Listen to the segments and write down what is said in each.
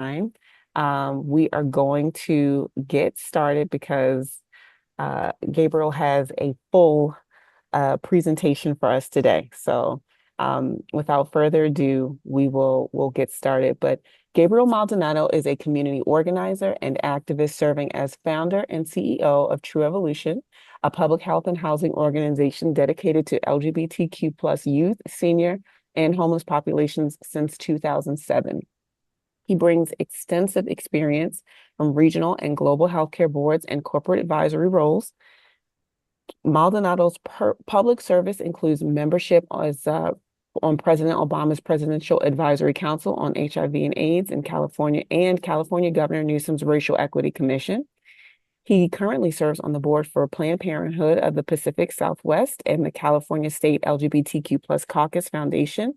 time. We are going to get started because Gabriel has a full presentation for us today. So without further ado, we'll get started. But Gabriel Maldonado is a community organizer and activist serving as founder and CEO of True Evolution, a public health and housing organization dedicated to LGBTQ plus youth, senior, and homeless populations since 2007. He brings extensive experience from regional and global healthcare boards and corporate advisory roles. Maldonado's public service includes membership as on President Obama's Presidential Advisory Council on HIV and AIDS in California and California Governor Newsom's Racial Equity Commission. He currently serves on the board for Planned Parenthood of the Pacific Southwest and the California State LGBTQ plus Caucus Foundation.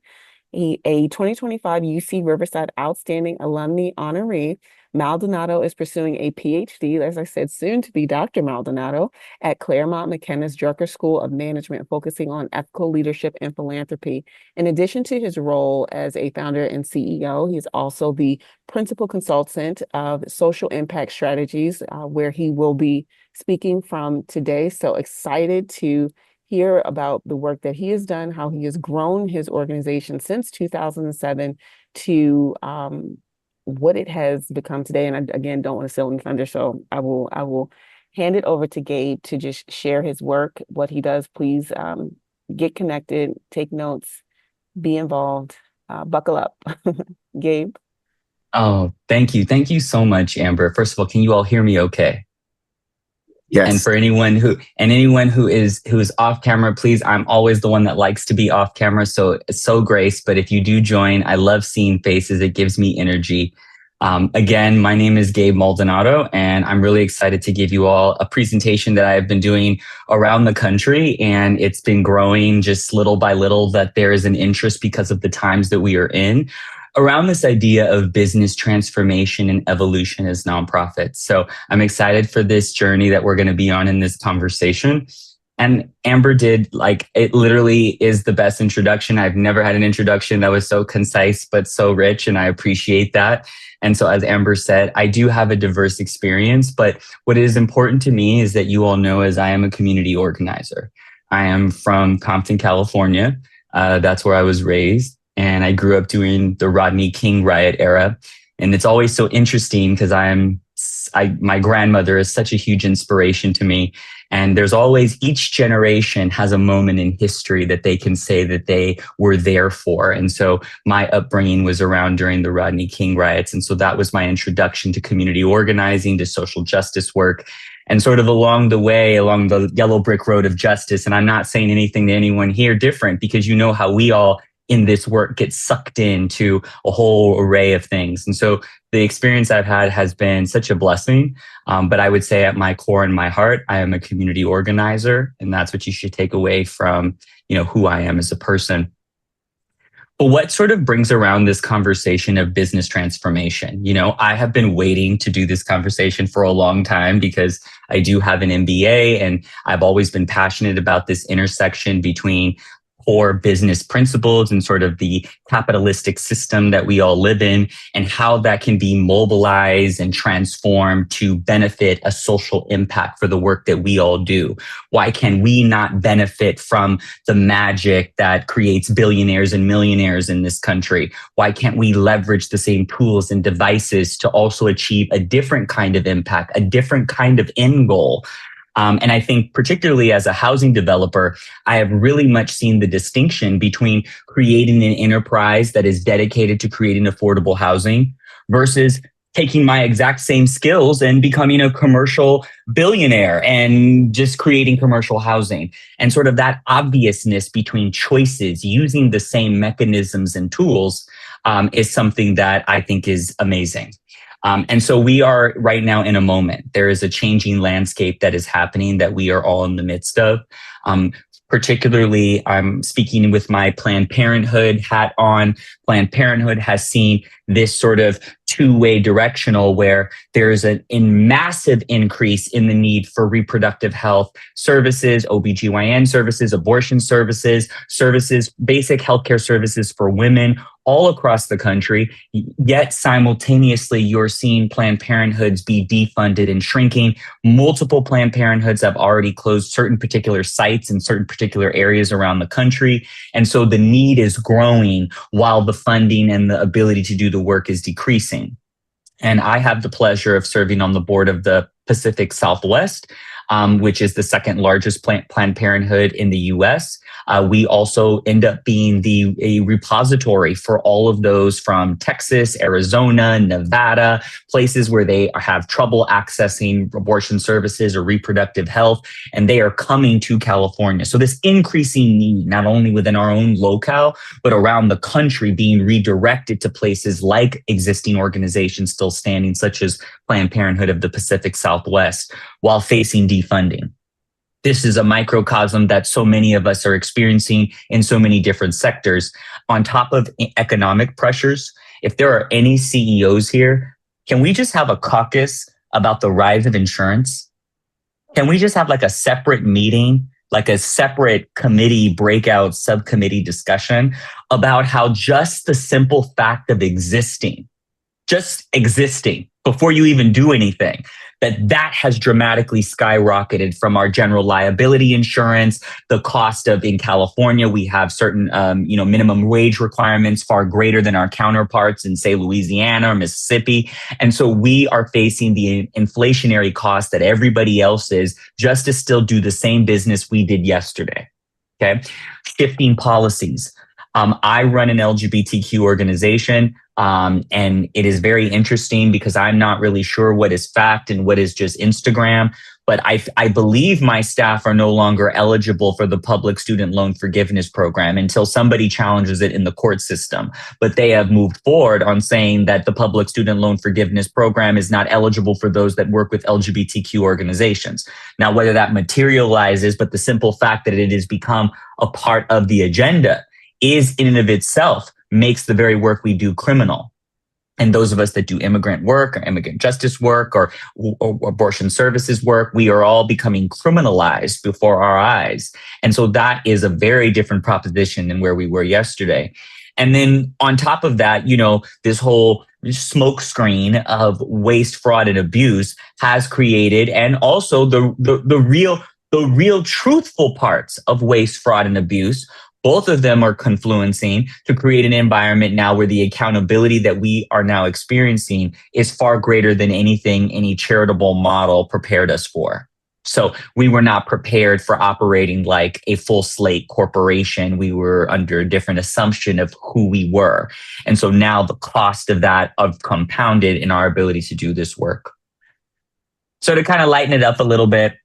A 2025 UC Riverside Outstanding Alumni honoree. Maldonado is pursuing a PhD, as I said, soon to be Dr. Maldonado, at Claremont McKenna's Drucker School of Management, focusing on ethical leadership and philanthropy. In addition to his role as a founder and CEO, he's also the principal consultant of social impact strategies, where he will be speaking from today. So excited to hear about the work that he has done, how he has grown his organization since 2007 to what it has become today. And I, again, don't want to steal any thunder, so I will hand it over to Gabe to just share his work, what he does. Please get connected, take notes, be involved, buckle up. Gabe. Oh, thank you. Thank you so much, Amber. First of all, can you all hear me okay? And Yes. for anyone who is off camera, please, I'm always the one that likes to be off camera. So grace, but if you do join, I love seeing faces. It gives me energy. Again, my name is Gabe Maldonado, and I'm really excited to give you all a presentation that I've been doing around the country. And it's been growing just little by little, that there is an interest because of the times that we are in around this idea of business transformation and evolution as nonprofits. So I'm excited for this journey that we're going to be on in this conversation. And Amber did, like, it literally is the best introduction. I've never had an introduction that was so concise, but so rich, and I appreciate that. And so, as Amber said, I do have a diverse experience, but what is important to me is that you all know, as I am a community organizer. I am from Compton, California. That's where I was raised. And I grew up during the Rodney King riot era. And it's always so interesting because my grandmother is such a huge inspiration to me. And there's always, each generation has a moment in history that they can say that they were there for. And so my upbringing was around during the Rodney King riots. And so that was my introduction to community organizing, to social justice work. And sort of along the way, along the yellow brick road of justice, and I'm not saying anything to anyone here different, because you know how we all in this work get sucked into a whole array of things. And so the experience I've had has been such a blessing. But I would say at my core and my heart, I am a community organizer. And that's what you should take away from, who I am as a person. But what sort of brings around this conversation of business transformation? I have been waiting to do this conversation for a long time because I do have an MBA, and I've always been passionate about this intersection between core business principles and sort of the capitalistic system that we all live in, and how that can be mobilized and transformed to benefit a social impact for the work that we all do. Why can we not benefit from the magic that creates billionaires and millionaires in this country? Why can't we leverage the same tools and devices to also achieve a different kind of impact, a different kind of end goal? And I think particularly as a housing developer, I have really much seen the distinction between creating an enterprise that is dedicated to creating affordable housing versus taking my exact same skills and becoming a commercial billionaire and just creating commercial housing. And sort of that obviousness between choices using the same mechanisms and tools is something that I think is amazing. And so we are right now in a moment. There is a changing landscape that is happening that we are all in the midst of. Particularly, I'm speaking with my Planned Parenthood hat on. Planned Parenthood has seen this sort of two-way directional, where there's a massive increase in the need for reproductive health services, OBGYN services, abortion services, basic healthcare services for women all across the country. Yet simultaneously, you're seeing Planned Parenthoods be defunded and shrinking. Multiple Planned Parenthoods have already closed certain particular sites in certain particular areas around the country. And so the need is growing while the funding and the ability to do the work is decreasing. And I have the pleasure of serving on the board of the Pacific Southwest, which is the second largest Planned Parenthood in the US. We also end up being a repository for all of those from Texas, Arizona, Nevada, places where they have trouble accessing abortion services or reproductive health, and they are coming to California. So this increasing need, not only within our own locale, but around the country, being redirected to places like existing organizations still standing, such as Planned Parenthood of the Pacific Southwest, while facing defunding. This is a microcosm that so many of us are experiencing in so many different sectors. On top of economic pressures, if there are any CEOs here, can we just have a caucus about the rise of insurance? Can we just have like a separate meeting, like a separate committee breakout subcommittee discussion about how just the simple fact of just existing before you even do anything, that has dramatically skyrocketed, from our general liability insurance, the cost of, in California, we have certain, minimum wage requirements far greater than our counterparts in, say, Louisiana or Mississippi. And so we are facing the inflationary cost that everybody else is, just to still do the same business we did yesterday. Okay. Shifting policies. I run an LGBTQ organization. And it is very interesting because I'm not really sure what is fact and what is just Instagram. But I believe my staff are no longer eligible for the public student loan forgiveness program until somebody challenges it in the court system. But they have moved forward on saying that the public student loan forgiveness program is not eligible for those that work with LGBTQ organizations. Now, whether that materializes, but the simple fact that it has become a part of the agenda is in and of itself makes the very work we do criminal. And those of us that do immigrant work or immigrant justice work or abortion services work, we are all becoming criminalized before our eyes. And so that is a very different proposition than where we were yesterday. And then on top of that, this whole smoke screen of waste, fraud, and abuse has created, and also the real truthful parts of waste, fraud, and abuse. Both of them are confluencing to create an environment now where the accountability that we are now experiencing is far greater than anything any charitable model prepared us for. So we were not prepared for operating like a full slate corporation. We were under a different assumption of who we were. And so now the cost of that have compounded in our ability to do this work. So to kind of lighten it up a little bit,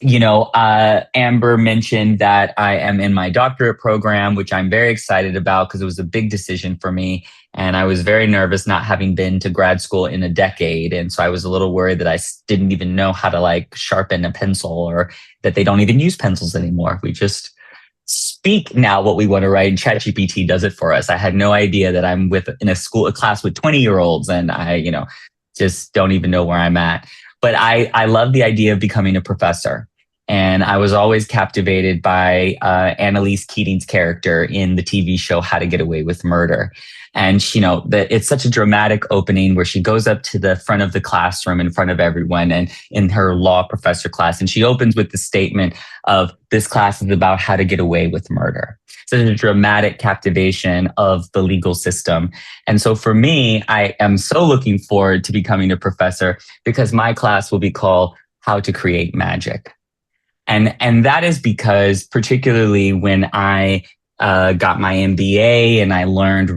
Amber mentioned that I am in my doctorate program, which I'm very excited about because it was a big decision for me. And I was very nervous not having been to grad school in a decade. And so I was a little worried that I didn't even know how to sharpen a pencil, or that they don't even use pencils anymore. We just speak now what we want to write, and ChatGPT does it for us. I had no idea that I'm in a class with 20-year-olds, and I, just don't even know where I'm at. But I love the idea of becoming a professor. And I was always captivated by Annalise Keating's character in the TV show How to Get Away with Murder. And, it's such a dramatic opening where she goes up to the front of the classroom in front of everyone and in her law professor class. And she opens with the statement of, this class is about how to get away with murder. Such a dramatic captivation of the legal system. And so for me, I am so looking forward to becoming a professor because my class will be called How to Create Magic. And that is because, particularly when I got my MBA and I learned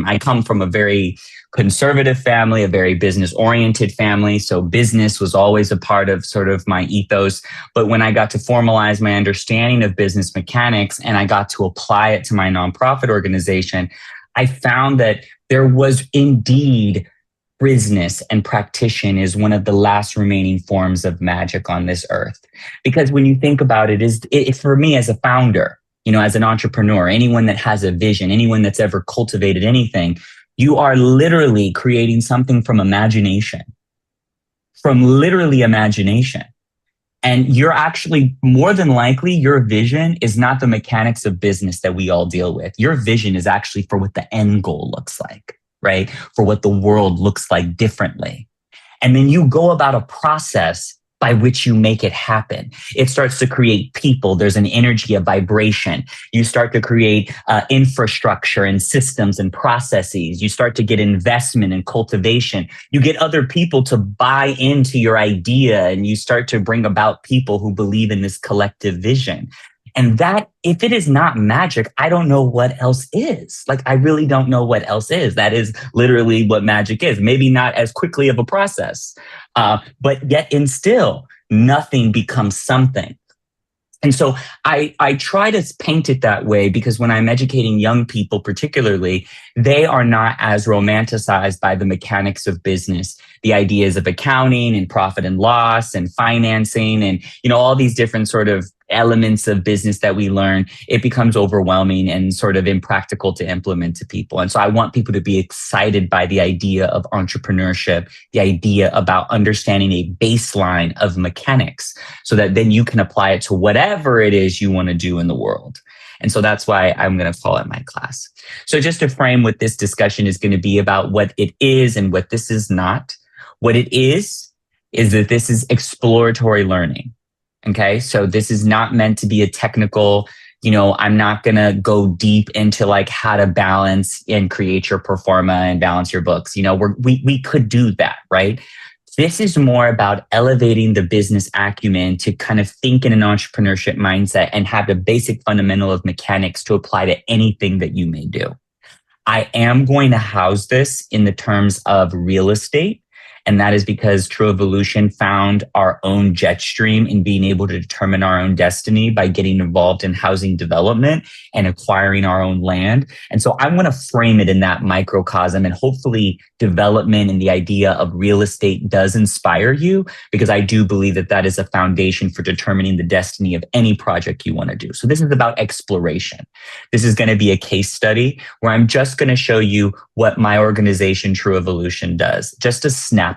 I come from a very conservative family, a very business oriented family. So business was always a part of sort of my ethos. But when I got to formalize my understanding of business mechanics and I got to apply it to my nonprofit organization, I found that there was indeed business, and practitioner is one of the last remaining forms of magic on this earth. Because when you think about it, for me as a founder, as an entrepreneur, anyone that has a vision, anyone that's ever cultivated anything, You are literally creating something from literally imagination. And you're actually more than likely, your vision is not the mechanics of business that we all deal with. Your vision is actually for what the end goal looks like, right? For what the world looks like differently. And then you go about a process by which you make it happen. It starts to create people. There's an energy of vibration. You start to create infrastructure and systems and processes. You start to get investment and cultivation. You get other people to buy into your idea, and you start to bring about people who believe in this collective vision. And that, if it is not magic, I don't know what else is. Like, I really don't know what else is. That is literally what magic is. Maybe not as quickly of a process, but yet in still, nothing becomes something. And so I try to paint it that way because when I'm educating young people, particularly, they are not as romanticized by the mechanics of business, the ideas of accounting and profit and loss and financing and, all these different sort of elements of business that we learn. It becomes overwhelming and sort of impractical to implement to people. And so I want people to be excited by the idea of entrepreneurship, the idea about understanding a baseline of mechanics so that then you can apply it to whatever it is you want to do in the world. And so that's why I'm going to call it my class. So just to frame what this discussion is going to be about, what it is and what this is not. What it is that this is exploratory learning. Okay. So this is not meant to be a technical, I'm not going to go deep into like how to balance and create your pro forma and balance your books. We could do that, right? This is more about elevating the business acumen to kind of think in an entrepreneurship mindset and have the basic fundamental of mechanics to apply to anything that you may do. I am going to house this in the terms of real estate. And that is because True Evolution found our own jet stream in being able to determine our own destiny by getting involved in housing development and acquiring our own land. And so I want to frame it in that microcosm, and hopefully development and the idea of real estate does inspire you, because I do believe that that is a foundation for determining the destiny of any project you want to do. So this is about exploration. This is going to be a case study where I'm just going to show you what my organization, True Evolution, does. Just a snapshot.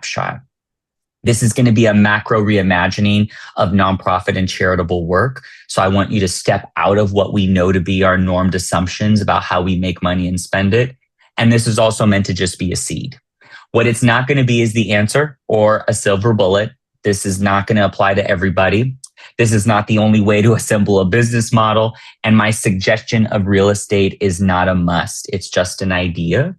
This is going to be a macro reimagining of nonprofit and charitable work. So I want you to step out of what we know to be our normed assumptions about how we make money and spend it. And this is also meant to just be a seed. What it's not going to be is the answer or a silver bullet. This is not going to apply to everybody. This is not the only way to assemble a business model. And my suggestion of real estate is not a must. It's just an idea.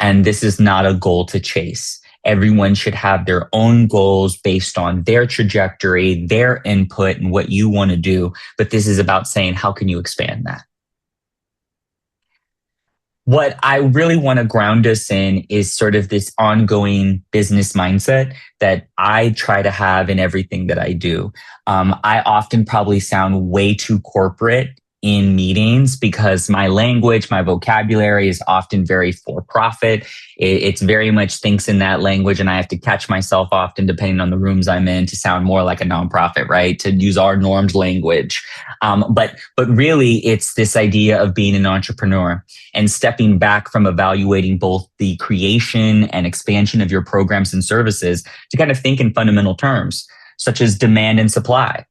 And this is not a goal to chase. Everyone should have their own goals based on their trajectory, their input, and what you want to do. But this is about saying, how can you expand that? What I really want to ground us in is sort of this ongoing business mindset that I try to have in everything that I do. I often probably sound way too corporate in meetings because my language, my vocabulary is often very for profit. It's very much thinks in that language, and I have to catch myself often, depending on the rooms I'm in, to sound more like a nonprofit, right? To use our normed language. But really, it's this idea of being an entrepreneur and stepping back from evaluating both the creation and expansion of your programs and services to kind of think in fundamental terms, such as demand and supply.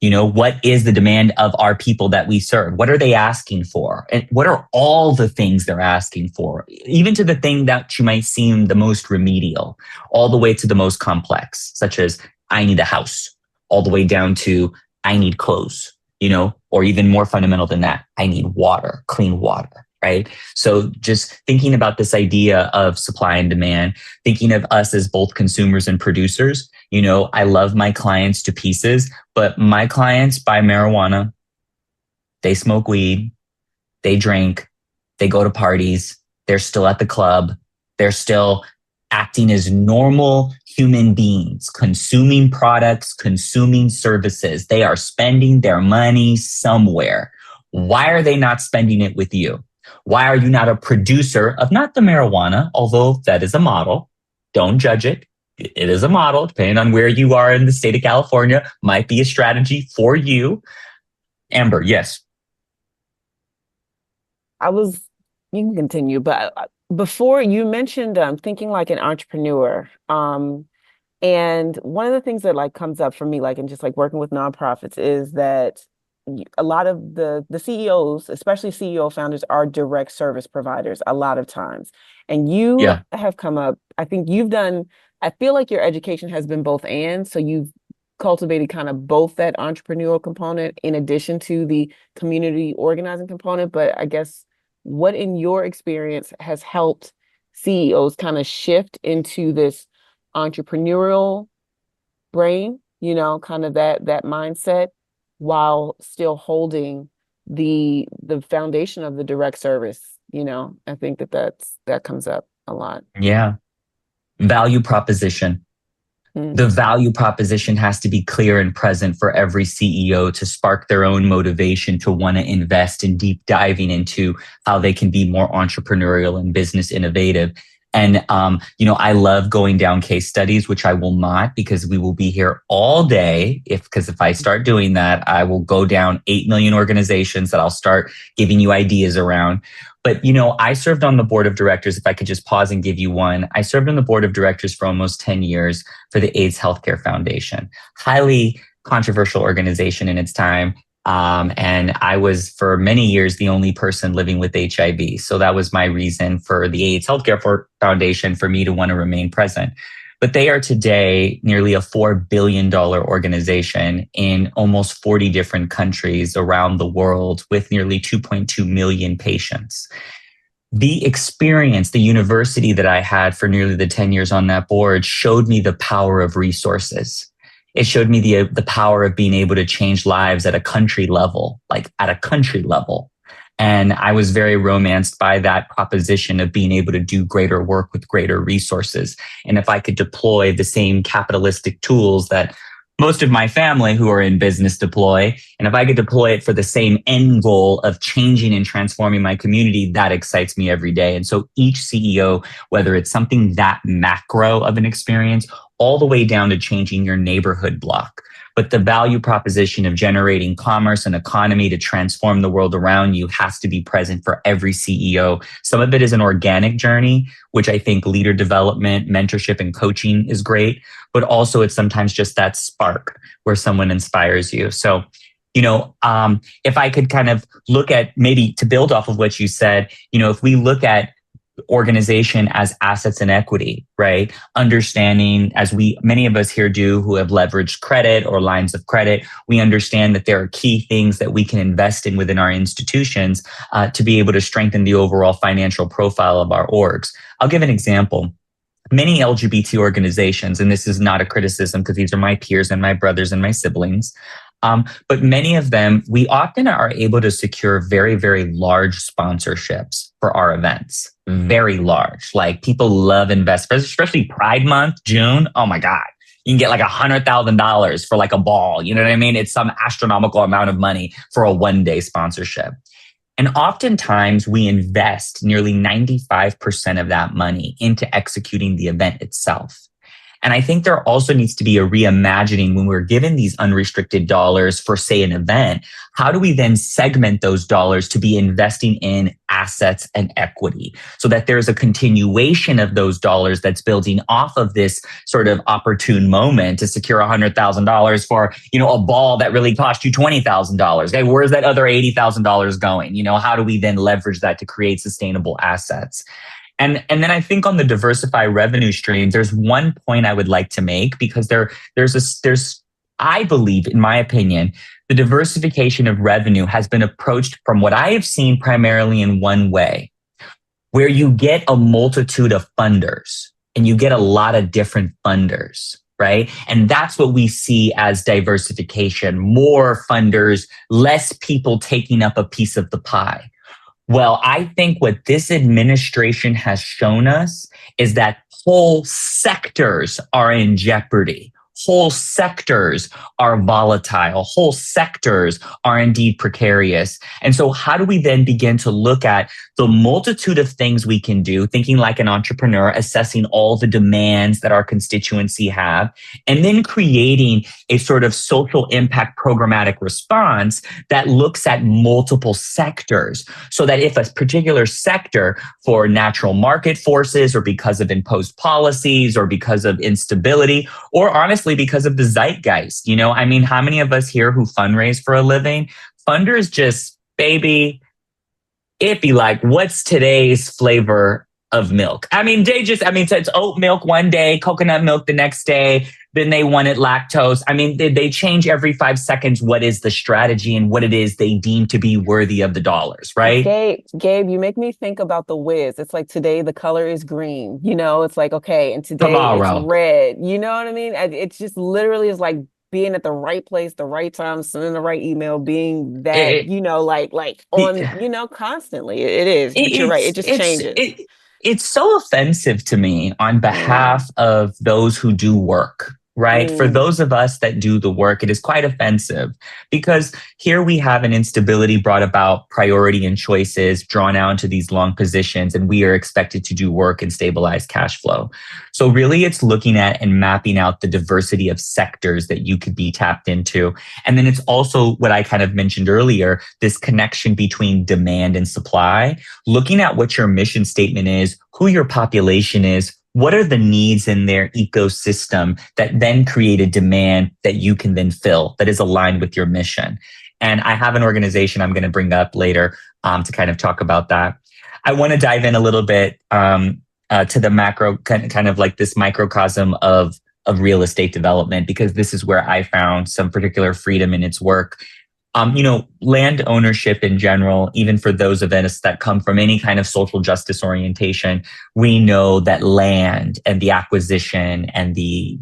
What is the demand of our people that we serve? What are they asking for? And what are all the things they're asking for? Even to the thing that you might seem the most remedial, all the way to the most complex, such as I need a house, all the way down to I need clothes, or even more fundamental than that, I need water, clean water. Right. So just thinking about this idea of supply and demand, thinking of us as both consumers and producers. I love my clients to pieces, but my clients buy marijuana, they smoke weed, they drink, they go to parties, they're still at the club, they're still acting as normal human beings, consuming products, consuming services. They are spending their money somewhere. Why are they not spending it with you? Why are you not a producer of not the marijuana, although that is a model? Don't judge it. It is a model, depending on where you are in the state of California, might be a strategy for you. Amber, yes. I was, you can continue, but before you mentioned thinking like an entrepreneur. And one of the things that like comes up for me, like in just like working with nonprofits, is that a lot of the CEOs, especially CEO founders, are direct service providers a lot of times. And you Yeah. have come up, I think you've done, I feel like your education has been both and. So you've cultivated kind of both that entrepreneurial component in addition to the community organizing component. But I guess what in your experience has helped CEOs kind of shift into this entrepreneurial brain, kind of that mindset while still holding the foundation of the direct service. I think that comes up a lot. Yeah. Value proposition. The Mm, value proposition has to be clear and present for every CEO to spark their own motivation to want to invest in deep diving into how they can be more entrepreneurial and business innovative. And, I love going down case studies, which I will not because we will be here all day. Because if I start doing that, I will go down 8 million organizations that I'll start giving you ideas around. But, I served on the board of directors. If I could just pause and give you one, I served on the board of directors for almost 10 years for the AIDS Healthcare Foundation. Highly controversial organization in its time. And I was for many years the only person living with HIV. So that was my reason for the AIDS Healthcare Foundation for me to want to remain present. But they are today nearly a $4 billion organization in almost 40 different countries around the world with nearly 2.2 million patients. The experience, the university that I had for nearly the 10 years on that board showed me the power of resources. It showed me the power of being able to change lives at a country level, like at a country level. And I was very romanced by that proposition of being able to do greater work with greater resources. And if I could deploy the same capitalistic tools that most of my family who are in business deploy, and if I could deploy it for the same end goal of changing and transforming my community, that excites me every day. And so each CEO, whether it's something that macro of an experience, all the way down to changing your neighborhood block, but the value proposition of generating commerce and economy to transform the world around you has to be present for every CEO. Some of it is an organic journey, which I think leader development, mentorship, and coaching is great, but also it's sometimes just that spark where someone inspires you. So, if I could kind of look at maybe to build off of what you said, if we look at organization as assets and equity, right? Understanding, as many of us here do who have leveraged credit or lines of credit, we understand that there are key things that we can invest in within our institutions to be able to strengthen the overall financial profile of our orgs. I'll give an example. Many LGBT organizations, and this is not a criticism because these are my peers and my brothers and my siblings, but many of them, we often are able to secure very, very large sponsorships for our events. Very large. Like people love invest, especially Pride Month, June. Oh my God. You can get like $100,000 for like a ball. You know what I mean? It's some astronomical amount of money for a 1-day sponsorship. And oftentimes we invest nearly 95% of that money into executing the event itself. And I think there also needs to be a reimagining when we're given these unrestricted dollars for, say, an event. How do we then segment those dollars to be investing in assets and equity so that there's a continuation of those dollars that's building off of this sort of opportune moment to secure $100,000 for, a ball that really cost you $20,000. Okay, where's that other $80,000 going? How do we then leverage that to create sustainable assets? And then I think on the diversify revenue streams, there's one point I would like to make because there's I believe, in my opinion, the diversification of revenue has been approached from what I have seen primarily in one way, where you get a multitude of funders and you get a lot of different funders, right? And that's what we see as diversification, more funders, less people taking up a piece of the pie. Well, I think what this administration has shown us is that whole sectors are in jeopardy. whole sectors are volatile, whole sectors are indeed precarious. And so, how do we then begin to look at the multitude of things we can do, thinking like an entrepreneur, assessing all the demands that our constituency have, and then creating a sort of social impact programmatic response that looks at multiple sectors so that if a particular sector for natural market forces or because of imposed policies or because of instability or honestly because of the zeitgeist, I mean, how many of us here who fundraise for a living, funders just, baby, it'd be like, what's today's flavor of milk? I mean, so it's oat milk one day, coconut milk the next day. Then they wanted lactose. I mean, they change every 5 seconds what is the strategy and what it is they deem to be worthy of the dollars, right? Gabe, you make me think about the Wiz. It's like today the color is green, it's like, okay, and today it's Tomorrow. red. You know what I mean? It's just literally is like being at the right place, the right time, sending the right email, being that, It, like it, on, constantly. It is, but you're right. It just changes. it's so offensive to me on Mm, behalf of those who do work, right? For mm. those of us that do the work, it is quite offensive because here we have an instability brought about priority and choices drawn out into these long positions, and we are expected to do work and stabilize cash flow. So really it's looking at and mapping out the diversity of sectors that you could be tapped into. And then it's also what I kind of mentioned earlier, this connection between demand and supply, looking at what your mission statement is, who your population is, what are the needs in their ecosystem that then create a demand that you can then fill that is aligned with your mission. And I have an organization I'm going to bring up later to kind of talk about that. I want to dive in a little bit to the macro, kind of like this microcosm of real estate development, because this is where I found some particular freedom in its work. Land ownership in general, even for those of us that come from any kind of social justice orientation, we know that land and the acquisition and the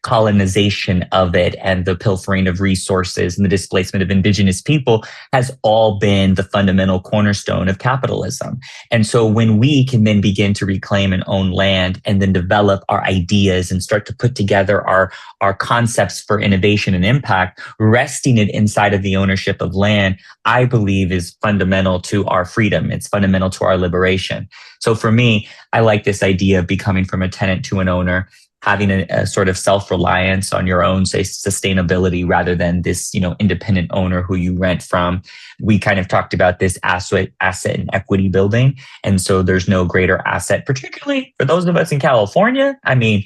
colonization of it and the pilfering of resources and the displacement of indigenous people has all been the fundamental cornerstone of capitalism. And so when we can then begin to reclaim and own land and then develop our ideas and start to put together our concepts for innovation and impact, resting it inside of the ownership of land, I believe is fundamental to our freedom. It's fundamental to our liberation. So for me, I like this idea of becoming from a tenant to an owner, having a sort of self-reliance on your own, say, sustainability rather than this, independent owner who you rent from. We kind of talked about this asset and equity building. And so there's no greater asset, particularly for those of us in California. I mean,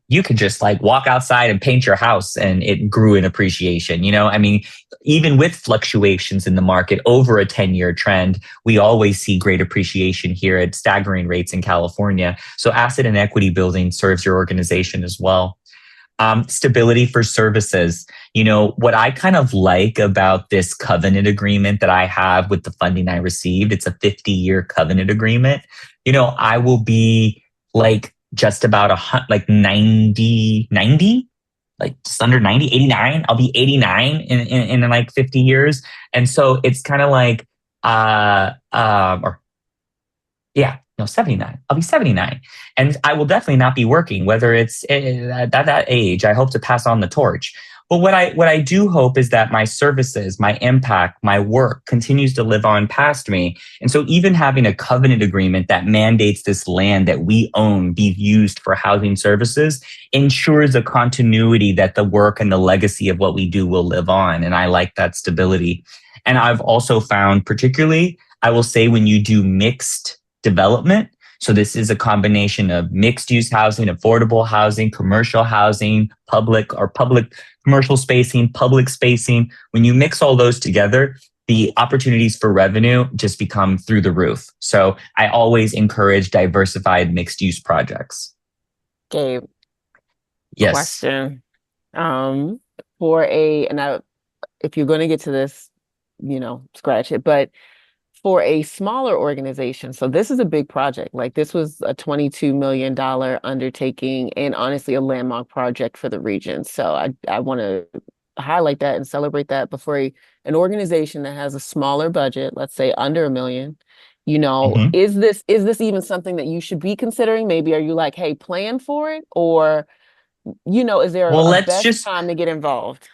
you could just like walk outside and paint your house and it grew in appreciation. I mean, even with fluctuations in the market over a 10-year trend, we always see great appreciation here at staggering rates in California. So asset and equity building serves your organization as well. Stability for services. What I kind of like about this covenant agreement that I have with the funding I received, it's a 50-year covenant agreement. I will be like just about like 90, like just under 90, 89. I'll be 89 in like 50 years. And so it's kind of like, or yeah, no, 79. I'll be 79. And I will definitely not be working, whether it's at that age. I hope to pass on the torch. But what I do hope is that my services, my impact, my work continues to live on past me. And so even having a covenant agreement that mandates this land that we own be used for housing services ensures a continuity that the work and the legacy of what we do will live on. And I like that stability. And I've also found, particularly, I will say, when you do mixed development, so this is a combination of mixed use housing, affordable housing, commercial housing, public commercial spacing, public spacing. When you mix all those together, the opportunities for revenue just become through the roof. So I always encourage diversified mixed use projects. Gabe, Yes. question. Um, for a, and I, if you're going to get to this, scratch it, but for a smaller organization, so this is a big project. Like this was a $22 million undertaking and honestly a landmark project for the region. So I want to highlight that and celebrate that. But for an organization that has a smaller budget, let's say under a million, Mhm. is this even something that you should be considering? Maybe are you like, hey, plan for it, or Is there Well, a let's best just time to get involved?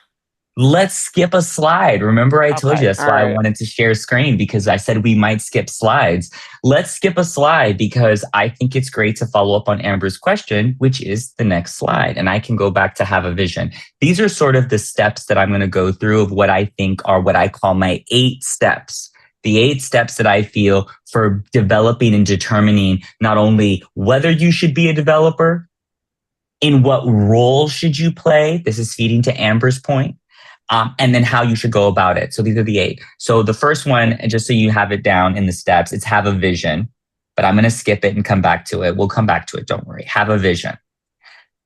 let's skip a slide. Remember, I told you Okay, that's all why I right. wanted to share screen because I said we might skip slides. Let's skip a slide because I think it's great to follow up on Amber's question, which is the next slide. And I can go back to have a vision. These are sort of the steps that I'm going to go through of what I think are what I call my 8 steps. The 8 steps that I feel for developing and determining not only whether you should be a developer, in what role should you play? This is feeding to Amber's point. And then how you should go about it. So these are the 8. So the first one, and just so you have it down in the steps, it's have a vision. But I'm going to skip it and come back to it. We'll come back to it. Don't worry. Have a vision.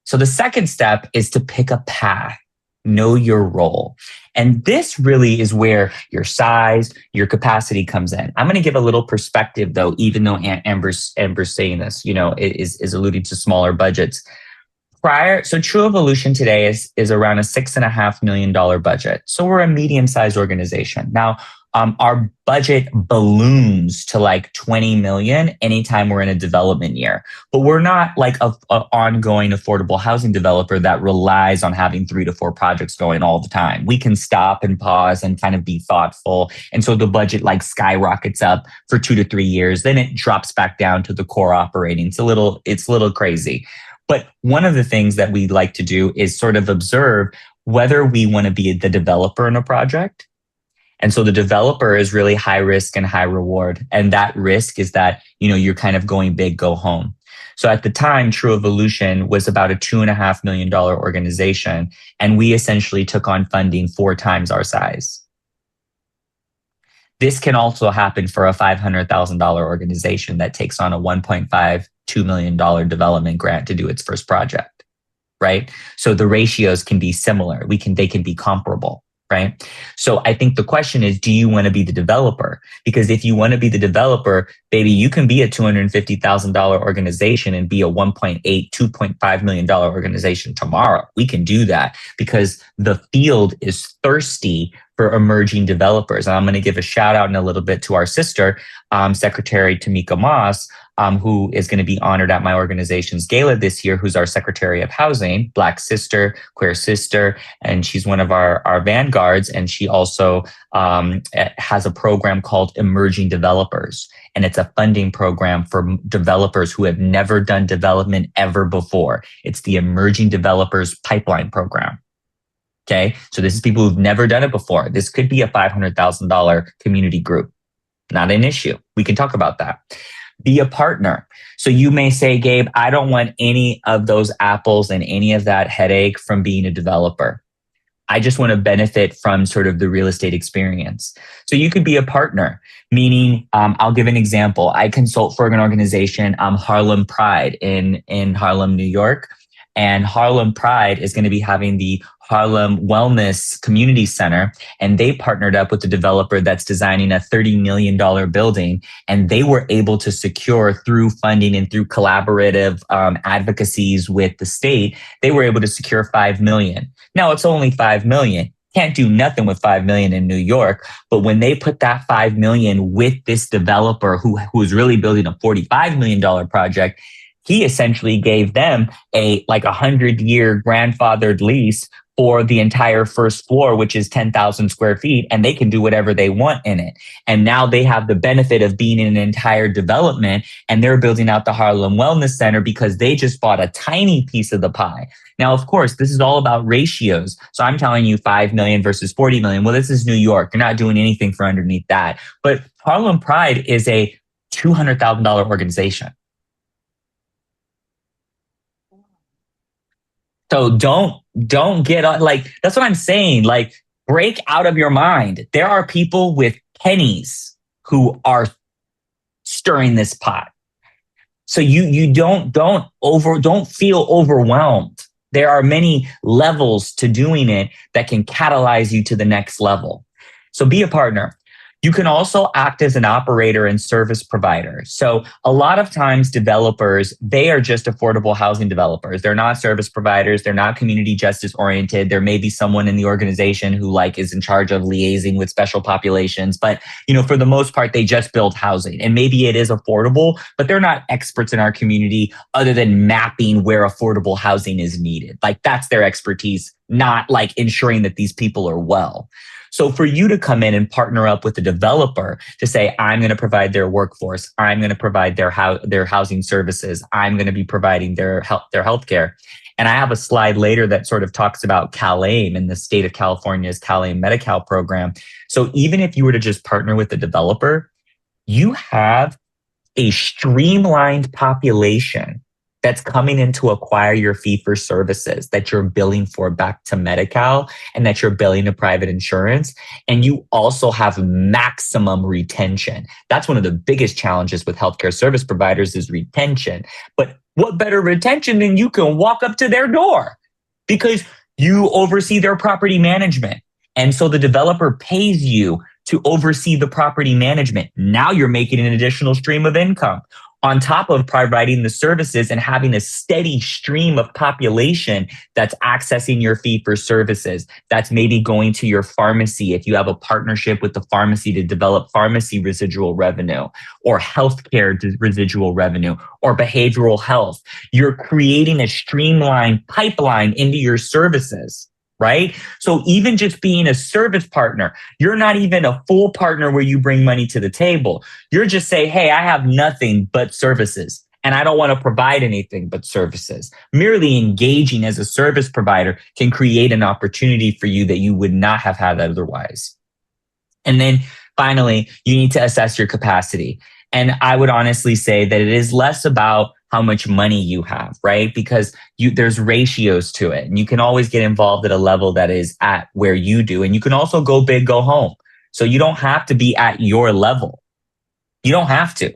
So the second step is to pick a path, know your role. And this really is where your size, your capacity comes in. I'm going to give a little perspective though, even though Amber's saying this, is alluding to smaller budgets. So True Evolution today is around a $6.5 million budget. So we're a medium-sized organization. Now, our budget balloons to like 20 million anytime we're in a development year. But we're not like a ongoing affordable housing developer that relies on having 3 to 4 projects going all the time. We can stop and pause and kind of be thoughtful. And so the budget like skyrockets up for 2 to 3 years. Then it drops back down to the core operating. It's a little crazy. But one of the things that we like to do is sort of observe whether we want to be the developer in a project. And so the developer is really high risk and high reward. And that risk is that, you're kind of going big, go home. So at the time, True Evolution was about a $2.5 million organization. And we essentially took on funding 4 times our size. This can also happen for a $500,000 organization that takes on a $1.52 million development grant to do its first project, right? So the ratios can be similar. They can be comparable, right? So I think the question is, do you want to be the developer? Because if you want to be the developer, baby, you can be a $250,000 organization and be a $1.8, $2.5 million organization tomorrow. We can do that because the field is thirsty for emerging developers. And I'm going to give a shout out in a little bit to our sister, Secretary Tamika Moss, who is going to be honored at my organization's gala this year, who's our Secretary of Housing, Black sister, queer sister, and she's one of our vanguards. And she also has a program called Emerging Developers. And it's a funding program for developers who have never done development ever before. It's the Emerging Developers Pipeline Program. Okay, so this is people who've never done it before. This could be a $500,000 community group. Not an issue. We can talk about that. Be a partner. So you may say, Gabe, I don't want any of those apples and any of that headache from being a developer. I just want to benefit from sort of the real estate experience. So you could be a partner, meaning I'll give an example. I consult for an organization, Harlem Pride in Harlem, New York. And Harlem Pride is going to be having the Harlem Wellness Community Center. And they partnered up with the developer that's designing a $30 million building. And they were able to secure through funding and through collaborative advocacies with the state, they were able to secure 5 million. Now it's only 5 million. Can't do nothing with 5 million in New York. But when they put that 5 million with this developer who was really building a $45 million project, he essentially gave them a 100-year grandfathered lease for the entire first floor, which is 10,000 square feet, and they can do whatever they want in it. And now they have the benefit of being in an entire development, and they're building out the Harlem Wellness Center because they just bought a tiny piece of the pie. Now, of course, this is all about ratios. So I'm telling you 5 million versus 40 million. Well, this is New York. You're not doing anything for underneath that. But Harlem Pride is a $200,000 organization. So don't get on, that's what I'm saying. Break out of your mind. There are people with pennies who are stirring this pot. So you don't feel overwhelmed. There are many levels to doing it that can catalyze you to the next level. So be a partner. You can also act as an operator and service provider. So a lot of times developers, they are just affordable housing developers. They're not service providers. They're not community justice oriented. There may be someone in the organization who like is in charge of liaising with special populations, but for the most part, they just build housing, and maybe it is affordable, but they're not experts in our community other than mapping where affordable housing is needed. Like that's their expertise, not like ensuring that these people are well. So for you to come in and partner up with the developer to say, I'm going to provide their workforce, I'm going to provide their housing services, I'm going to be providing their healthcare. And I have a slide later that sort of talks about CalAIM and the state of California's CalAIM Medi-Cal program. So even if you were to just partner with the developer, you have a streamlined population that's coming in to acquire your fee for services that you're billing for back to Medi-Cal and that you're billing to private insurance. And you also have maximum retention. That's one of the biggest challenges with healthcare service providers is retention. But what better retention than you can walk up to their door because you oversee their property management. And so the developer pays you to oversee the property management. Now you're making an additional stream of income on top of providing the services and having a steady stream of population that's accessing your fee for services. That's maybe going to your pharmacy if you have a partnership with the pharmacy to develop pharmacy residual revenue or healthcare residual revenue or behavioral health. You're creating a streamlined pipeline into your services. Right? So even just being a service partner, you're not even a full partner where you bring money to the table. You're just saying, hey, I have nothing but services and I don't want to provide anything but services. Merely engaging as a service provider can create an opportunity for you that you would not have had otherwise. And then finally, you need to assess your capacity. And I would honestly say that it is less about how much money you have, right? Because there's ratios to it. And you can always get involved at a level that is at where you do. And you can also go big, go home. So you don't have to be at your level. You don't have to.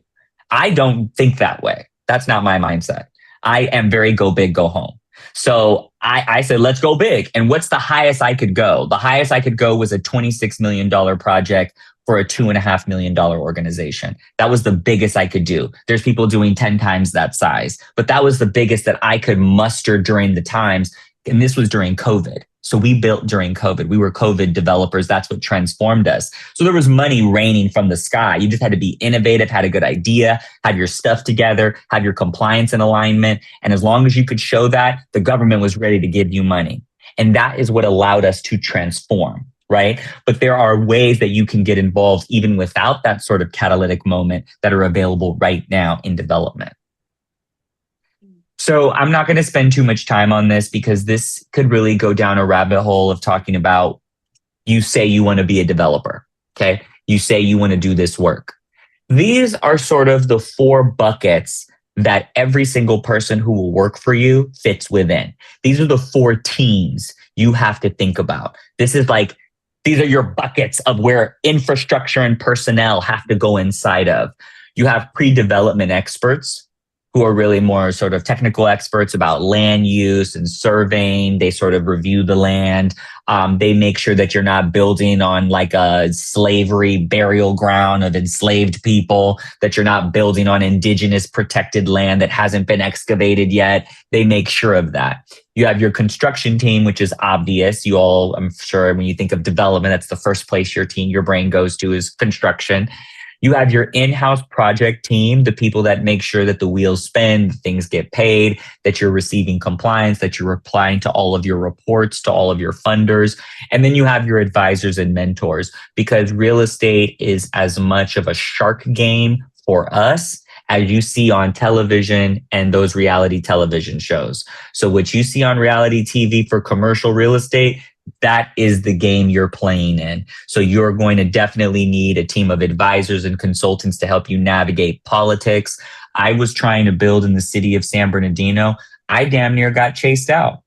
I don't think that way. That's not my mindset. I am very go big, go home. So I said, let's go big. And what's the highest I could go? The highest I could go was a $26 million project for a $2.5 million organization. That was the biggest I could do. There's people doing 10 times that size, but that was the biggest that I could muster during the times. And this was during COVID. So we built during COVID. We were COVID developers. That's what transformed us. So there was money raining from the sky. You just had to be innovative, had a good idea, have your stuff together, have your compliance in alignment. And as long as you could show that, the government was ready to give you money. And that is what allowed us to transform. Right? But there are ways that you can get involved even without that sort of catalytic moment that are available right now in development. So I'm not going to spend too much time on this because this could really go down a rabbit hole of talking about you say you want to be a developer. Okay. You say you want to do this work. These are sort of the 4 buckets that every single person who will work for you fits within. These are the 4 teams you have to think about. These are your buckets of where infrastructure and personnel have to go inside of. You have pre-development experts who are really more sort of technical experts about land use and surveying. They sort of review the land. They make sure that you're not building on like a slavery burial ground of enslaved people, that you're not building on indigenous protected land that hasn't been excavated yet. They make sure of that. You have your construction team, which is obvious. You all, I'm sure when you think of development, that's the first place your brain goes to is construction. You have your in-house project team, the people that make sure that the wheels spin, things get paid, that you're receiving compliance, that you're replying to all of your reports, to all of your funders. And then you have your advisors and mentors, because real estate is as much of a shark game for us as you see on television and those reality television shows. So what you see on reality TV for commercial real estate, that is the game you're playing in. So you're going to definitely need a team of advisors and consultants to help you navigate politics. I was trying to build in the city of San Bernardino. I damn near got chased out.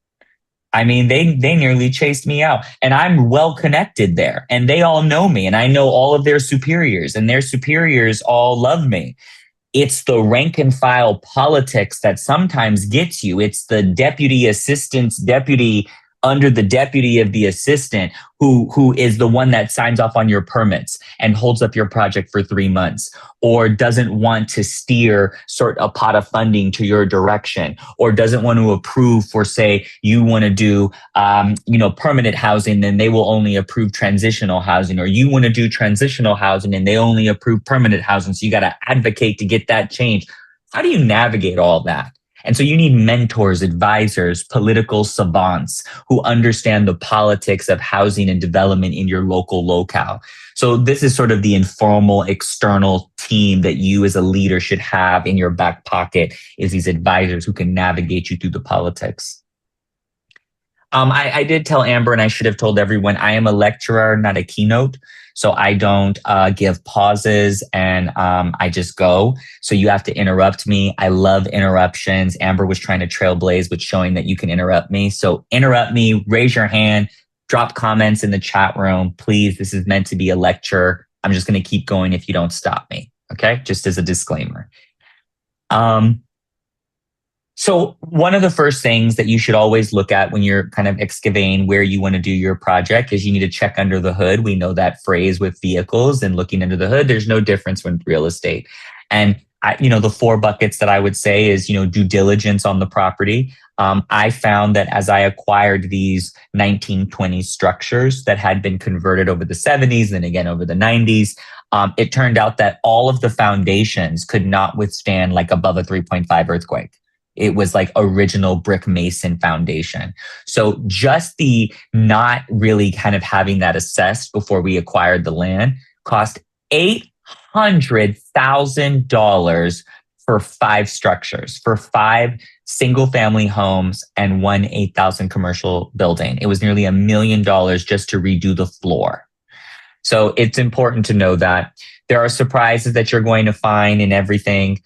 I mean, they nearly chased me out, and I'm well connected there, and they all know me, and I know all of their superiors, and their superiors all love me. It's the rank and file politics that sometimes gets you. It's the deputy assistant's deputy under the deputy of the assistant who is the one that signs off on your permits and holds up your project for 3 months, or doesn't want to steer sort a pot of funding to your direction, or doesn't want to approve for, say, you want to do permanent housing, then they will only approve transitional housing, or you want to do transitional housing and they only approve permanent housing, so you got to advocate to get that changed. How do you navigate all that? And so you need mentors, advisors, political savants who understand the politics of housing and development in your local locale. So this is sort of the informal external team that you as a leader should have in your back pocket, is these advisors who can navigate you through the politics. I did tell Amber, and I should have told everyone, I am a lecturer, not a keynote. So I don't give pauses, and I just go. So you have to interrupt me. I love interruptions. Amber was trying to trailblaze with showing that you can interrupt me. So interrupt me, raise your hand, drop comments in the chat room. Please, this is meant to be a lecture. I'm just going to keep going if you don't stop me. Okay, just as a disclaimer. So one of the first things that you should always look at when you're kind of excavating where you want to do your project is you need to check under the hood. We know that phrase with vehicles and looking under the hood. There's no difference with real estate. And the 4 buckets that I would say is, due diligence on the property. I found that as I acquired these 1920s structures that had been converted over the 70s, and again over the 90s, it turned out that all of the foundations could not withstand like above a 3.5 earthquake. It was like original brick mason foundation. So just the not really kind of having that assessed before we acquired the land cost $800,000 for 5 structures, for 5 single family homes and 1 8,000 commercial building. It was nearly $1 million just to redo the floor. So it's important to know that there are surprises that you're going to find in everything.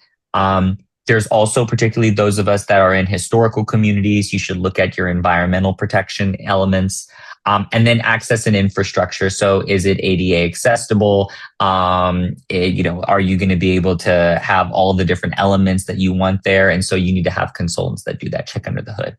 There's also, particularly those of us that are in historical communities, you should look at your environmental protection elements, and then access and infrastructure. So is it ADA accessible? Are you going to be able to have all the different elements that you want there? And so you need to have consultants that do that, check under the hood.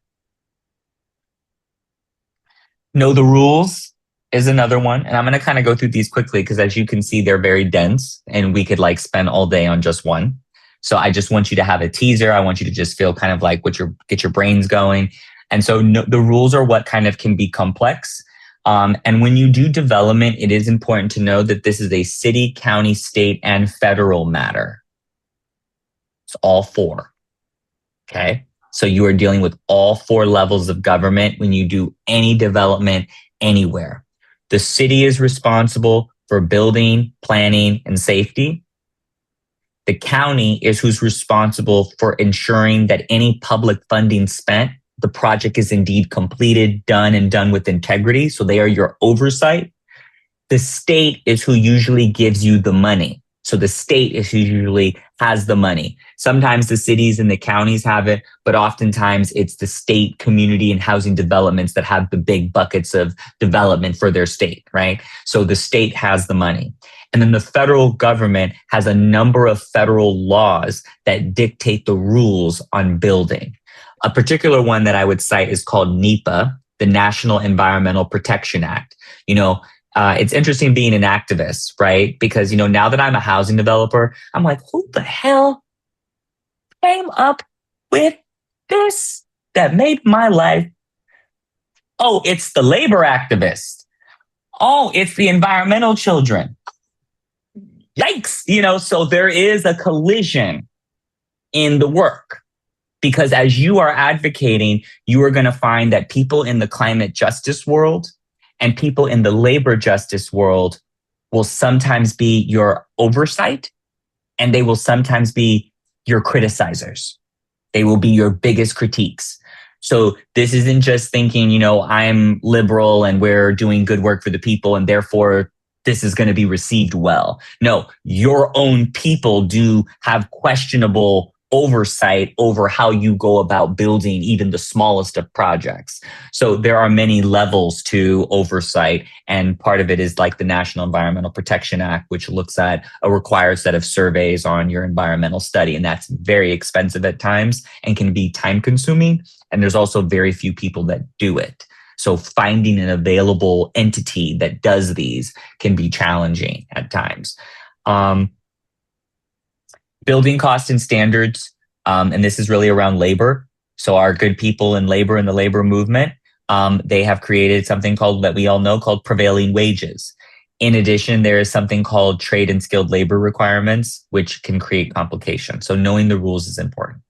Know the rules is another one. And I'm going to kind of go through these quickly because, as you can see, they're very dense and we could like spend all day on just one. So I just want you to have a teaser. I want you to just feel kind of like get your brains going. And so the rules are what kind of can be complex. And when you do development, it is important to know that this is a city, county, state, and federal matter. It's all 4. Okay. So you are dealing with all 4 levels of government when you do any development anywhere. The city is responsible for building, planning, and safety. The county is who's responsible for ensuring that any public funding spent, the project is indeed completed, done, and done with integrity. So they are your oversight. The state is who usually gives you the money. So the state is who usually has the money. Sometimes the cities and the counties have it, but oftentimes it's the state, community, and housing developments that have the big buckets of development for their state, right? So the state has the money. And then the federal government has a number of federal laws that dictate the rules on building. A particular one that I would cite is called NEPA, the National Environmental Protection Act. It's interesting being an activist, right? Because, now that I'm a housing developer, I'm like, who the hell came up with this that made my life? Oh, it's the labor activist. Oh, it's the environmental children. Yikes, so there is a collision in the work, because as you are advocating, you are going to find that people in the climate justice world and people in the labor justice world will sometimes be your oversight, and they will sometimes be your criticizers. They will be your biggest critiques. So this isn't just thinking, I'm liberal and we're doing good work for the people, and therefore this is going to be received well. No, your own people do have questionable oversight over how you go about building even the smallest of projects. So there are many levels to oversight, and part of it is like the National Environmental Protection Act, which looks at a required set of surveys on your environmental study, and that's very expensive at times and can be time consuming. And there's also very few people that do it. So finding an available entity that does these can be challenging at times. Um, Building cost and standards, and this is really around labor. So our good people in labor and the labor movement, they have created something called, that we all know, called prevailing wages. In addition, there is something called trade and skilled labor requirements, which can create complications. So knowing the rules is important.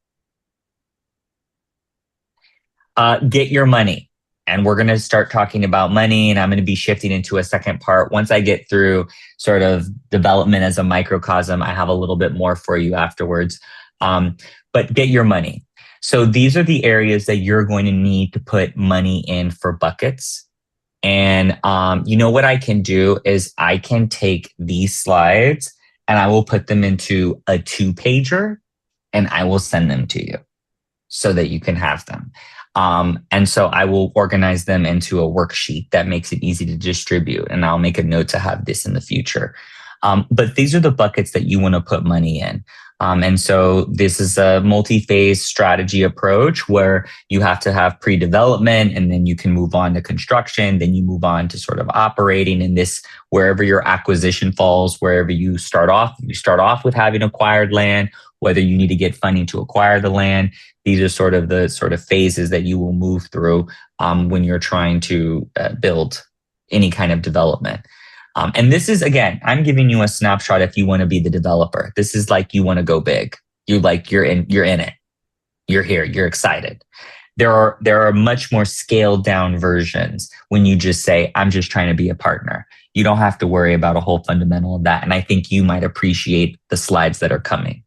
Get your money. And we're going to start talking about money, and I'm going to be shifting into a second part. Once I get through sort of development as a microcosm, I have a little bit more for you afterwards. But get your money. So these are the areas that you're going to need to put money in for buckets. And you know what I can do is I can take these slides and I will put them into a 2-pager and I will send them to you so that you can have them. And so I will organize them into a worksheet that makes it easy to distribute. And I'll make a note to have this in the future. But these are the buckets that you want to put money in. And so this is a multi-phase strategy approach where you have to have pre-development, and then you can move on to construction. Then you move on to sort of operating in this, wherever your acquisition falls, wherever you start off with having acquired land, whether you need to get funding to acquire the land. These are sort of the phases that you will move through when you're trying to build any kind of development. And this is, again, I'm giving you a snapshot if you want to be the developer. This is like you want to go big. You're in it. You're here. You're excited. There are much more scaled down versions when you just say, I'm just trying to be a partner. You don't have to worry about a whole fundamental of that. And I think you might appreciate the slides that are coming.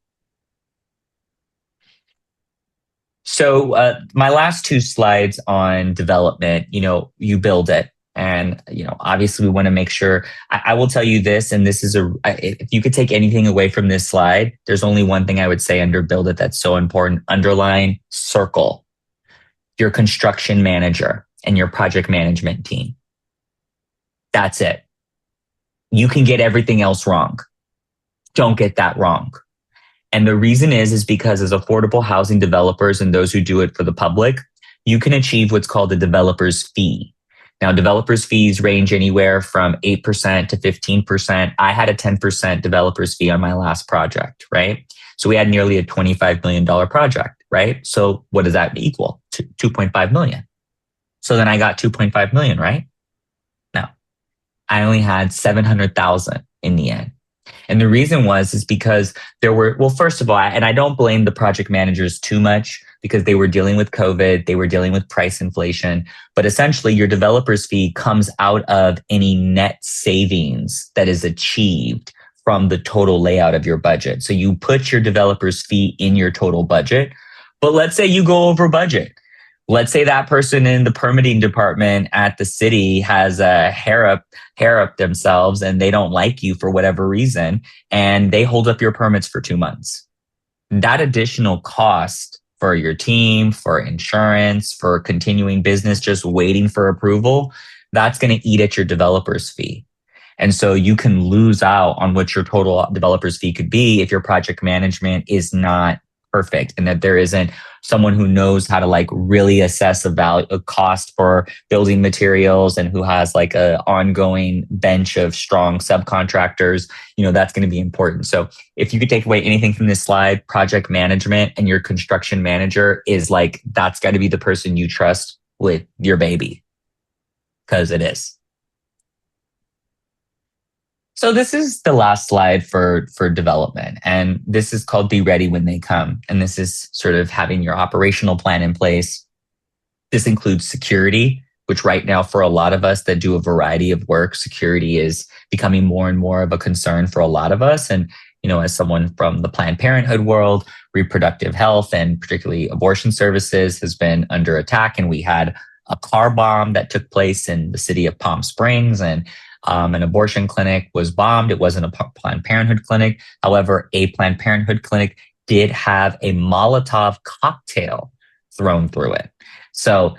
So my last 2 slides on development, you build it. And, obviously we want to make sure, I will tell you this, and this is if you could take anything away from this slide, there's only one thing I would say under build it that's so important: underline, circle your construction manager and your project management team. That's it. You can get everything else wrong. Don't get that wrong. And the reason is because as affordable housing developers and those who do it for the public, you can achieve what's called a developer's fee. Now, developers' fees range anywhere from 8% to 15%. I had a 10% developer's fee on my last project, right? So we had nearly a $25 million project, right? So what does that equal? 2.5 million. So then I got 2.5 million, right? No, I only had 700,000 in the end. And the reason is because there were, well, first of all, and I don't blame the project managers too much because they were dealing with COVID, they were dealing with price inflation, but essentially your developer's fee comes out of any net savings that is achieved from the total layout of your budget. So you put your developer's fee in your total budget, but let's say you go over budget. Let's say that person in the permitting department at the city has a hair up themselves and they don't like you for whatever reason, and they hold up your permits for 2 months. That additional cost for your team, for insurance, for continuing business, just waiting for approval, that's going to eat at your developer's fee. And so you can lose out on what your total developer's fee could be if your project management is not perfect and that there isn't someone who knows how to like really assess a cost for building materials and who has like a ongoing bench of strong subcontractors. That's going to be important. So if you could take away anything from this slide, project management and your construction manager is like, that's got to be the person you trust with your baby, because it is. So this is the last slide for development, and this is called Be Ready When They Come. And this is sort of having your operational plan in place. This includes security, which right now for a lot of us that do a variety of work, security is becoming more and more of a concern for a lot of us. And, as someone from the Planned Parenthood world, reproductive health and particularly abortion services has been under attack. And we had a car bomb that took place in the city of Palm Springs, and an abortion clinic was bombed. It wasn't a Planned Parenthood clinic. However, a Planned Parenthood clinic did have a Molotov cocktail thrown through it. So,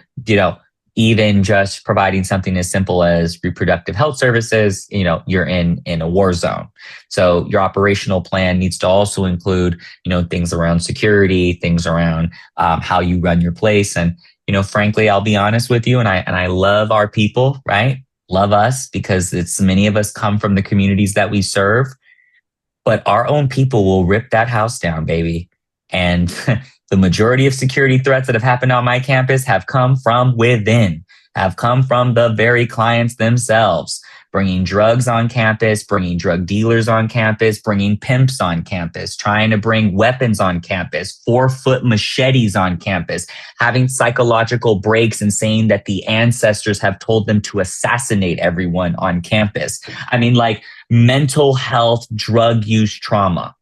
even just providing something as simple as reproductive health services, you're in a war zone. So your operational plan needs to also include, things around security, things around how you run your place. And, Frankly, I'll be honest with you, and I love our people, right? Love us because it's many of us come from the communities that we serve, but our own people will rip that house down, baby. And the majority of security threats that have happened on my campus have come from within, have come from the very clients themselves, bringing drugs on campus, bringing drug dealers on campus, bringing pimps on campus, trying to bring weapons on campus, 4-foot machetes on campus, having psychological breaks and saying that the ancestors have told them to assassinate everyone on campus. I mean, like, mental health, drug use trauma,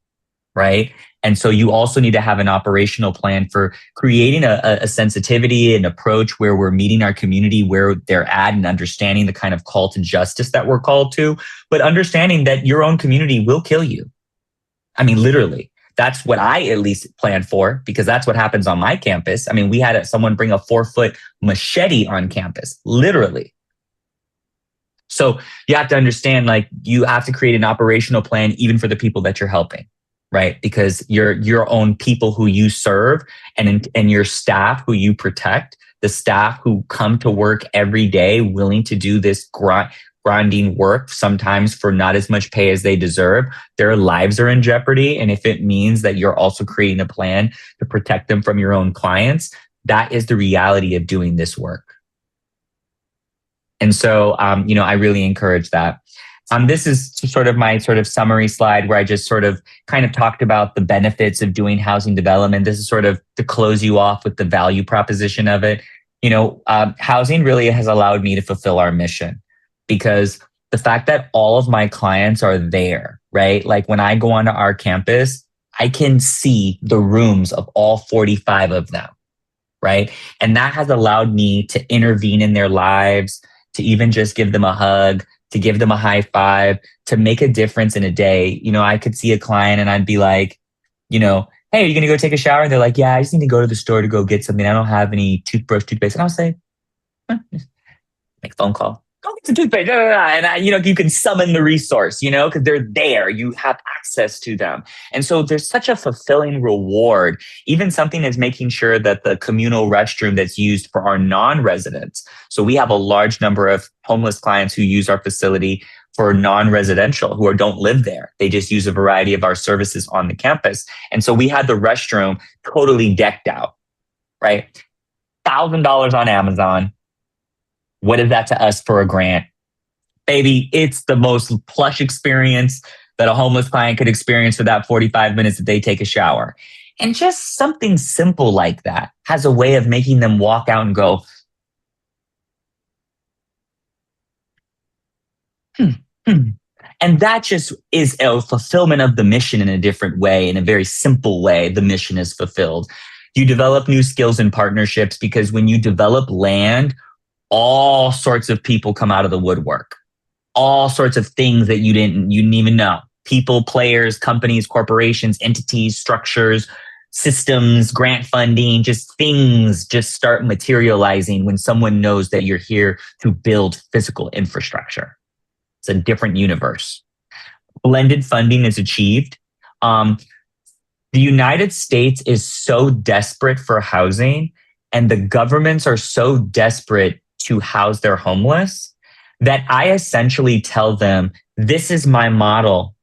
right? And so you also need to have an operational plan for creating a sensitivity and approach where we're meeting our community where they're at and understanding the kind of call to justice that we're called to, but understanding that your own community will kill you. I mean, literally. That's what I at least plan for, because that's what happens on my campus. I mean, we had someone bring a 4-foot machete on campus, literally. So you have to understand, like, you have to create an operational plan even for the people that you're helping, right? Because your own people who you serve and your staff who you protect, the staff who come to work every day willing to do this grinding work, sometimes for not as much pay as they deserve, their lives are in jeopardy. And if it means that you're also creating a plan to protect them from your own clients, that is the reality of doing this work. And so, I really encourage that. This is sort of my sort of summary slide where I just sort of kind of talked about the benefits of doing housing development. This is sort of to close you off with the value proposition of it. Housing really has allowed me to fulfill our mission, because the fact that all of my clients are there, right? Like, when I go onto our campus, I can see the rooms of all 45 of them, right? And that has allowed me to intervene in their lives, to even just give them a hug, to give them a high five, to make a difference in a day. I could see a client and I'd be like, hey, are you going to go take a shower? And they're like, yeah, I just need to go to the store to go get something. I don't have any toothbrush, toothpaste. And I'll say, make a phone call. Go get some toothpaste. And you can summon the resource, because they're there. You have access to them. And so there's such a fulfilling reward. Even something as making sure that the communal restroom that's used for our non-residents. So we have a large number of homeless clients who use our facility for non-residential, who don't live there. They just use a variety of our services on the campus. And so we had the restroom totally decked out, right? $1,000 on Amazon. What is that to us for a grant? Baby, it's the most plush experience that a homeless client could experience for that 45 minutes that they take a shower. And just something simple like that has a way of making them walk out and go, hmm, hmm. And that just is a fulfillment of the mission in a different way, in a very simple way. The mission is fulfilled. You develop new skills and partnerships, because when you develop land, all sorts of people come out of the woodwork, all sorts of things that you didn't even know. People, players, companies, corporations, entities, structures, systems, grant funding, just things just start materializing when someone knows that you're here to build physical infrastructure. It's a different universe. Blended funding is achieved. The United States is so desperate for housing, and the governments are so desperate to house their homeless, that I essentially tell them, this is my model,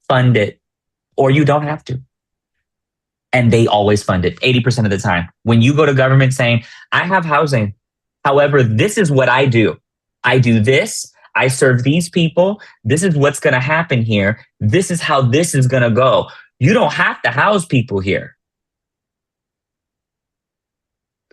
fund it, or you don't have to. And they always fund it 80% of the time. When you go to government saying, I have housing, however, this is what I do. I do this, I serve these people, this is what's going to happen here, this is how this is going to go. You don't have to house people here.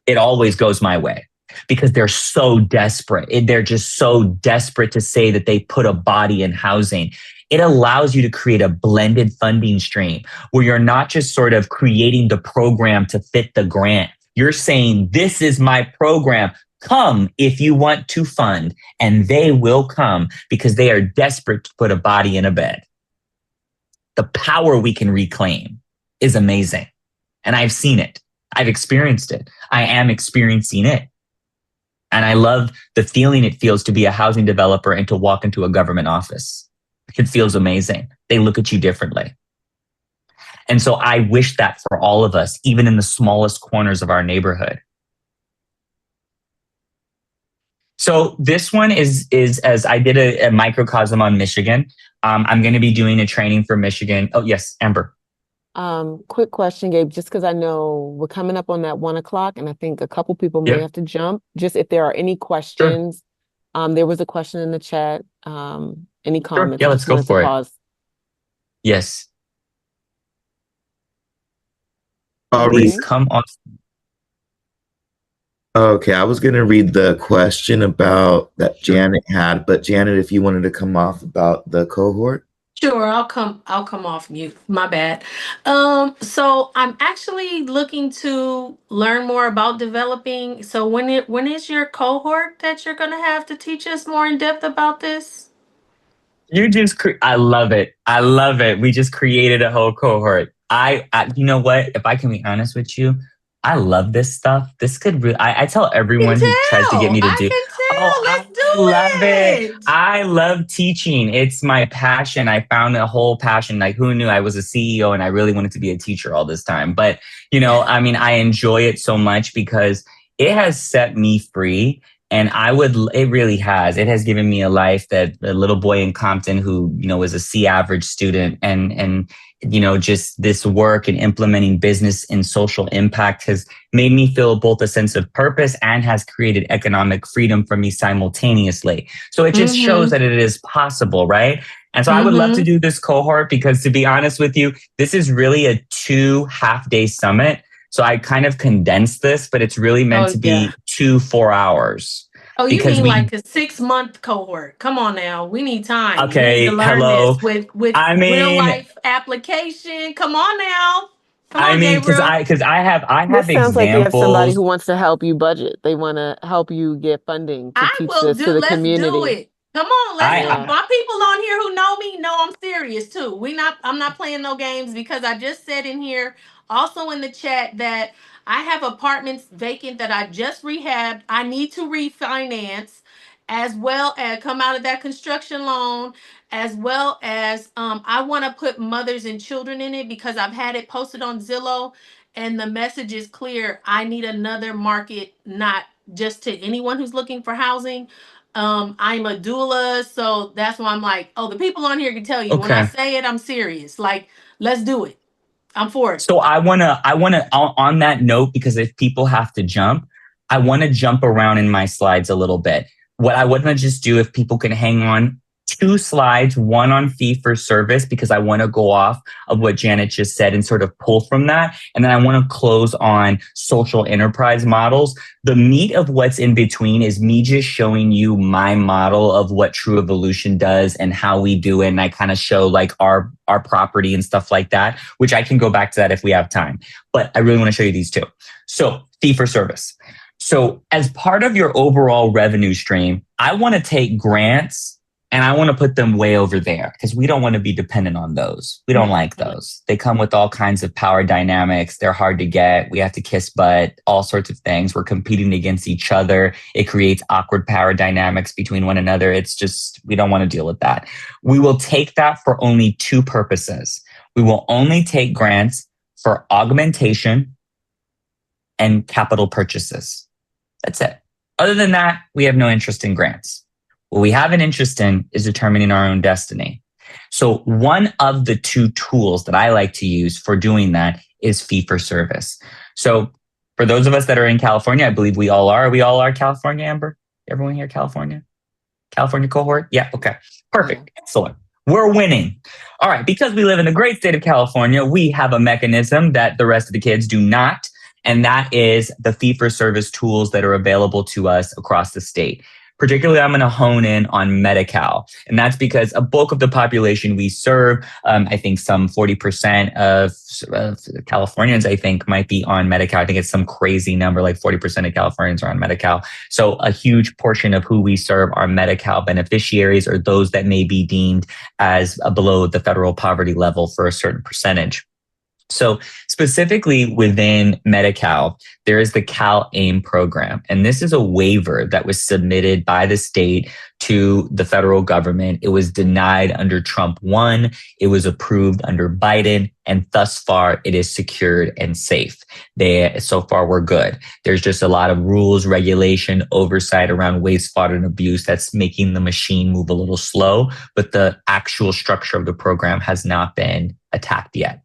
It always goes my way, because they're so desperate. They're just so desperate to say that they put a body in housing. It allows you to create a blended funding stream where you're not just sort of creating the program to fit the grant. You're saying, this is my program. Come if you want to fund, and they will come because they are desperate to put a body in a bed. The power we can reclaim is amazing. And I've seen it. I've experienced it. I am experiencing it. And I love the feeling it feels to be a housing developer and to walk into a government office. It feels amazing. They look at you differently. And so I wish that for all of us, even in the smallest corners of our neighborhood. So this one is as I did a microcosm on Michigan. I'm going to be doing a training for Michigan. Oh yes, Amber. Quick question, Gabe, just because I know we're coming up on that 1 o'clock, and I think a couple people may Yeah, have to jump. Just if there are any sure, questions, there was a question in the chat. Any sure. comments? Yeah, I let's just go wanted to for it. pause. Yes, I'll read. please Okay. come on. Okay, I was going to read the question about that Janet had, but Janet, if you wanted to come off about the cohort. Sure, I'll come off mute. My bad. So I'm actually looking to learn more about developing. So when is your cohort that you're gonna have to teach us more in depth about this? I love it. I love it. We just created a whole cohort. You know what? If I can be honest with you, I love this stuff. This could I tell I can everyone who tries to get tell. me to I do, can oh, tell. I Let's love it. do it. I love teaching. It's my passion. I found a whole passion. Like who knew I was a CEO and I really wanted to be a teacher all this time. But, I mean, I enjoy it so much because it has set me free. And it really has. It has given me a life that a little boy in Compton who, was a C average student and, just this work and implementing business and social impact has made me feel both a sense of purpose and has created economic freedom for me simultaneously. So it just shows Mm-hmm. that it is possible, right? And so I would love to Mm-hmm. do this cohort because to be honest with you, this is really a 2 half-day summit. So I kind of condensed this, but it's really meant Oh to yeah. be 2 4 hours Oh, you because mean we, like a 6 month cohort? Come on now. We need time. We need to okay, learn hello. this with I real mean, life application. Come on now. Come I on, mean, Gabriel. because I This have sounds like you have somebody examples. who wants to help you budget. They want to help you get funding to I teach will this to do. the Let's do community. it. Come on, let's. I Yeah. My people on here who know me know I'm serious too. We not. I'm not playing no games because I just said in here, also in the chat that I have apartments vacant that I just rehabbed. I need to refinance, as well as come out of that construction loan, as well as I want to put mothers and children in it because I've had it posted on Zillow, and the message is clear. I need another market, not just to anyone who's looking for housing. I'm a doula, so that's why I'm like, oh, the people on here can tell you when I okay. say it, I'm serious. Like, let's do it. I'm for it. So I wanna on that note, because if people have to jump, I want to jump around in my slides a little bit. What I want to just do, if people can hang on, 2 slides, one on fee for service, because I want to go off of what Janet just said and sort of pull from that. And then I want to close on social enterprise models. The meat of what's in between is me just showing you my model of what True Evolution does and how we do it. And I kind of show like our property and stuff like that, which I can go back to that if we have time. But I really want to show you these two. So fee for service. So as part of your overall revenue stream, I want to take grants and I want to put them way over there because we don't want to be dependent on those. We don't like Mhm. those. They come with all kinds of power dynamics. They're hard to get. We have to kiss butt, all sorts of things. We're competing against each other. It creates awkward power dynamics between one another. It's just, we don't want to deal with that. We will take that for only two purposes. We will only take grants for augmentation and capital purchases. That's it. Other than that, we have no interest in grants. What we have an interest in is determining our own destiny. So one of the two tools that I like to use for doing that is fee for service. So for those of us that are in California, I believe we all are. We all are California, Amber? Everyone here, California? California cohort? Yeah, okay. Yeah. Perfect. Excellent. We're winning. All right. Because we live in the great state of California, we have a mechanism that the rest of the kids do not. And that is the fee for service tools that are available to us across the state. Particularly, I'm going to hone in on Medi-Cal. And that's because a bulk of the population we serve, I think some 40% of Californians, I think, might be on Medi-Cal. I think it's some crazy number, like 40% of Californians are on Medi-Cal. So a huge portion of who we serve are Medi-Cal beneficiaries or those that may be deemed as below the federal poverty level for a certain percentage. So specifically within Medi-Cal, there is the Cal-AIM program. And this is a waiver that was submitted by the state to the federal government. It was denied under Trump 1. It was approved under Biden. And thus far, it is secured and safe. So far, we're good. There's just a lot of rules, regulation, oversight around wastewater and abuse that's making the machine move a little slow. But the actual structure of the program has not been attacked yet.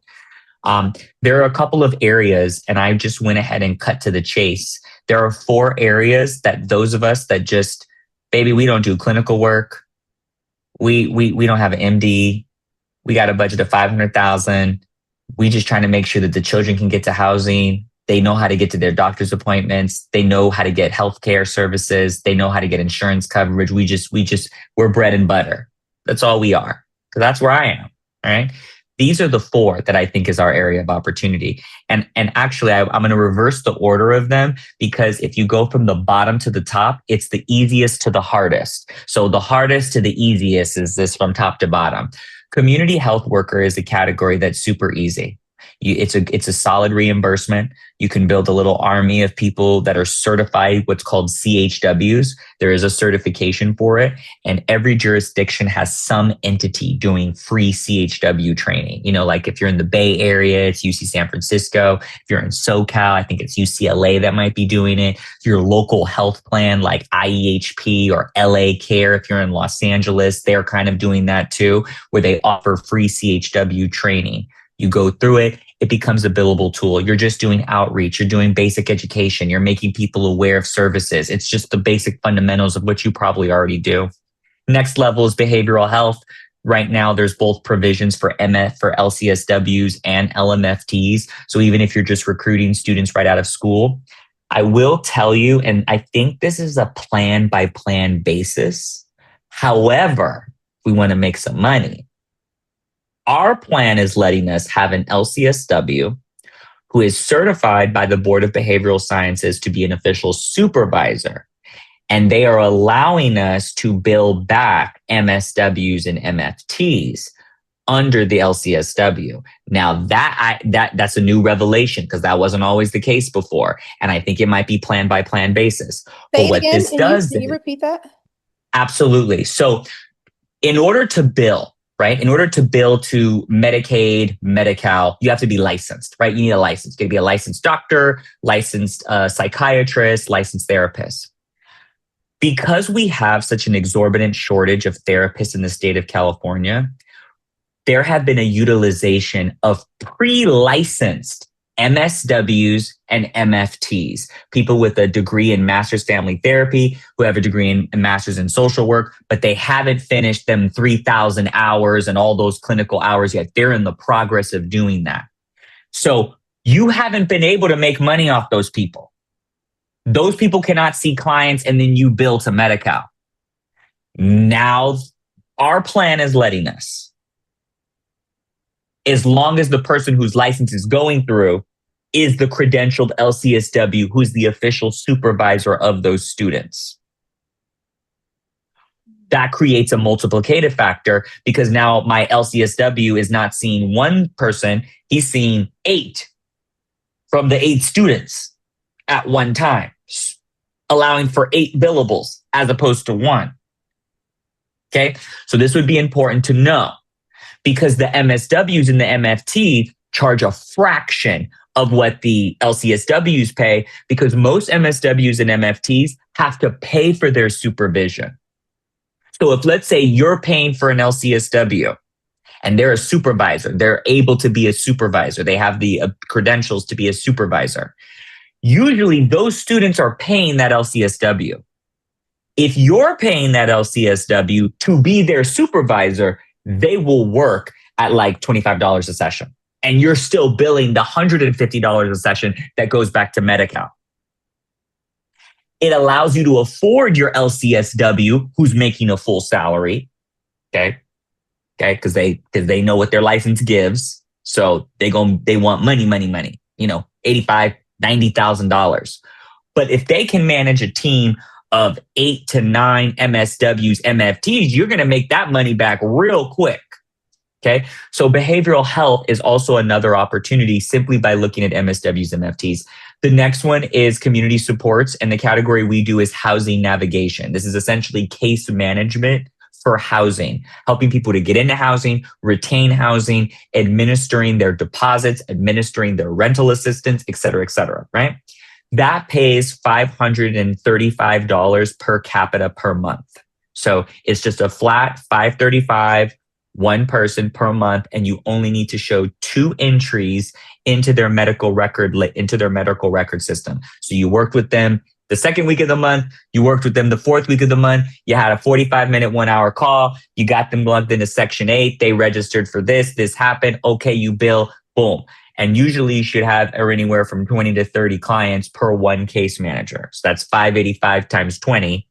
There are a couple of areas, and I just went ahead and cut to the chase. There are 4 areas that those of us that just, baby, we don't do clinical work. We don't have an MD. We got a budget of $500,000. We just trying to make sure that the children can get to housing. They know how to get to their doctor's appointments. They know how to get healthcare services. They know how to get insurance coverage. We're bread and butter. That's all we are. Because that's where I am. All right. These are the 4 that I think is our area of opportunity. And actually, I'm going to reverse the order of them, because if you go from the bottom to the top, it's the easiest to the hardest. So the hardest to the easiest is this from top to bottom. Community health worker is a category that's super easy. It's a solid reimbursement. You can build a little army of people that are certified, what's called CHWs. There is a certification for it. And every jurisdiction has some entity doing free CHW training. You know, like if you're in the Bay Area, it's UC San Francisco. If you're in SoCal, I think it's UCLA that might be doing it. Your local health plan like IEHP or LA Care, if you're in Los Angeles, they're kind of doing that too, where they offer free CHW training. You go through it, it becomes a billable tool. You're just doing outreach. You're doing basic education. You're making people aware of services. It's just the basic fundamentals of what you probably already do. Next level is behavioral health. Right now, there's both provisions for LCSWs and LMFTs. So even if you're just recruiting students right out of school, I will tell you, and I think this is a plan by plan basis. However, we want to make some money. Our plan is letting us have an LCSW who is certified by the Board of Behavioral Sciences to be an official supervisor. And they are allowing us to bill back MSWs and MFTs under the LCSW. Now that's a new revelation, because that wasn't always the case before. And I think it might be plan by plan basis. Say but it what again. this does, Can you repeat that? Absolutely. So in order to bill, right? In order to bill to Medicaid, Medi-Cal, you have to be licensed, right? You need a license. You got to be a licensed doctor, licensed psychiatrist, licensed therapist. Because we have such an exorbitant shortage of therapists in the state of California, there have been a utilization of pre-licensed MSWs and MFTs, people with a degree in master's family therapy, who have a degree in master's in social work, but they haven't finished them 3,000 hours and all those clinical hours yet. They're in the progress of doing that. So you haven't been able to make money off those people. Those people cannot see clients, and then you bill to Medi-Cal. Now, our plan is letting us, as long as the person whose license is going through is the credentialed LCSW, who's the official supervisor of those students. That creates a multiplicative factor, because now my LCSW is not seeing 1 person, he's seeing 8 from the 8 students at one time, allowing for 8 billables as opposed to 1. Okay, so this would be important to know, because the MSWs and the MFT charge a fraction of what the LCSWs pay, because most MSWs and MFTs have to pay for their supervision. So if, let's say, you're paying for an LCSW and they're a supervisor, they're able to be a supervisor, they have the credentials to be a supervisor, usually those students are paying that LCSW. If you're paying that LCSW to be their supervisor, they will work at like $25 a session. And you're still billing the $150 a session that goes back to Medi-Cal. It allows you to afford your LCSW, who's making a full salary. Okay. Because they know what their license gives. So they want money, $85,000, $90,000. But if they can manage a team of 8 to 9 MSWs, MFTs, you're going to make that money back real quick. Okay, so behavioral health is also another opportunity simply by looking at MSWs and FTs. The next one is community supports, and the category we do is housing navigation. This is essentially case management for housing, helping people to get into housing, retain housing, administering their deposits, administering their rental assistance, et cetera, right? That pays $535 per capita per month. So it's just a flat $535, one person per month, and you only need to show 2 entries into their medical record system. So you worked with them the second week of the month, you worked with them the 4th week of the month, you had a 45-minute, 1-hour call, you got them logged into Section 8, they registered for this happened, okay, you bill, boom. And usually you should have anywhere from 20 to 30 clients per one case manager. So that's 585 times 20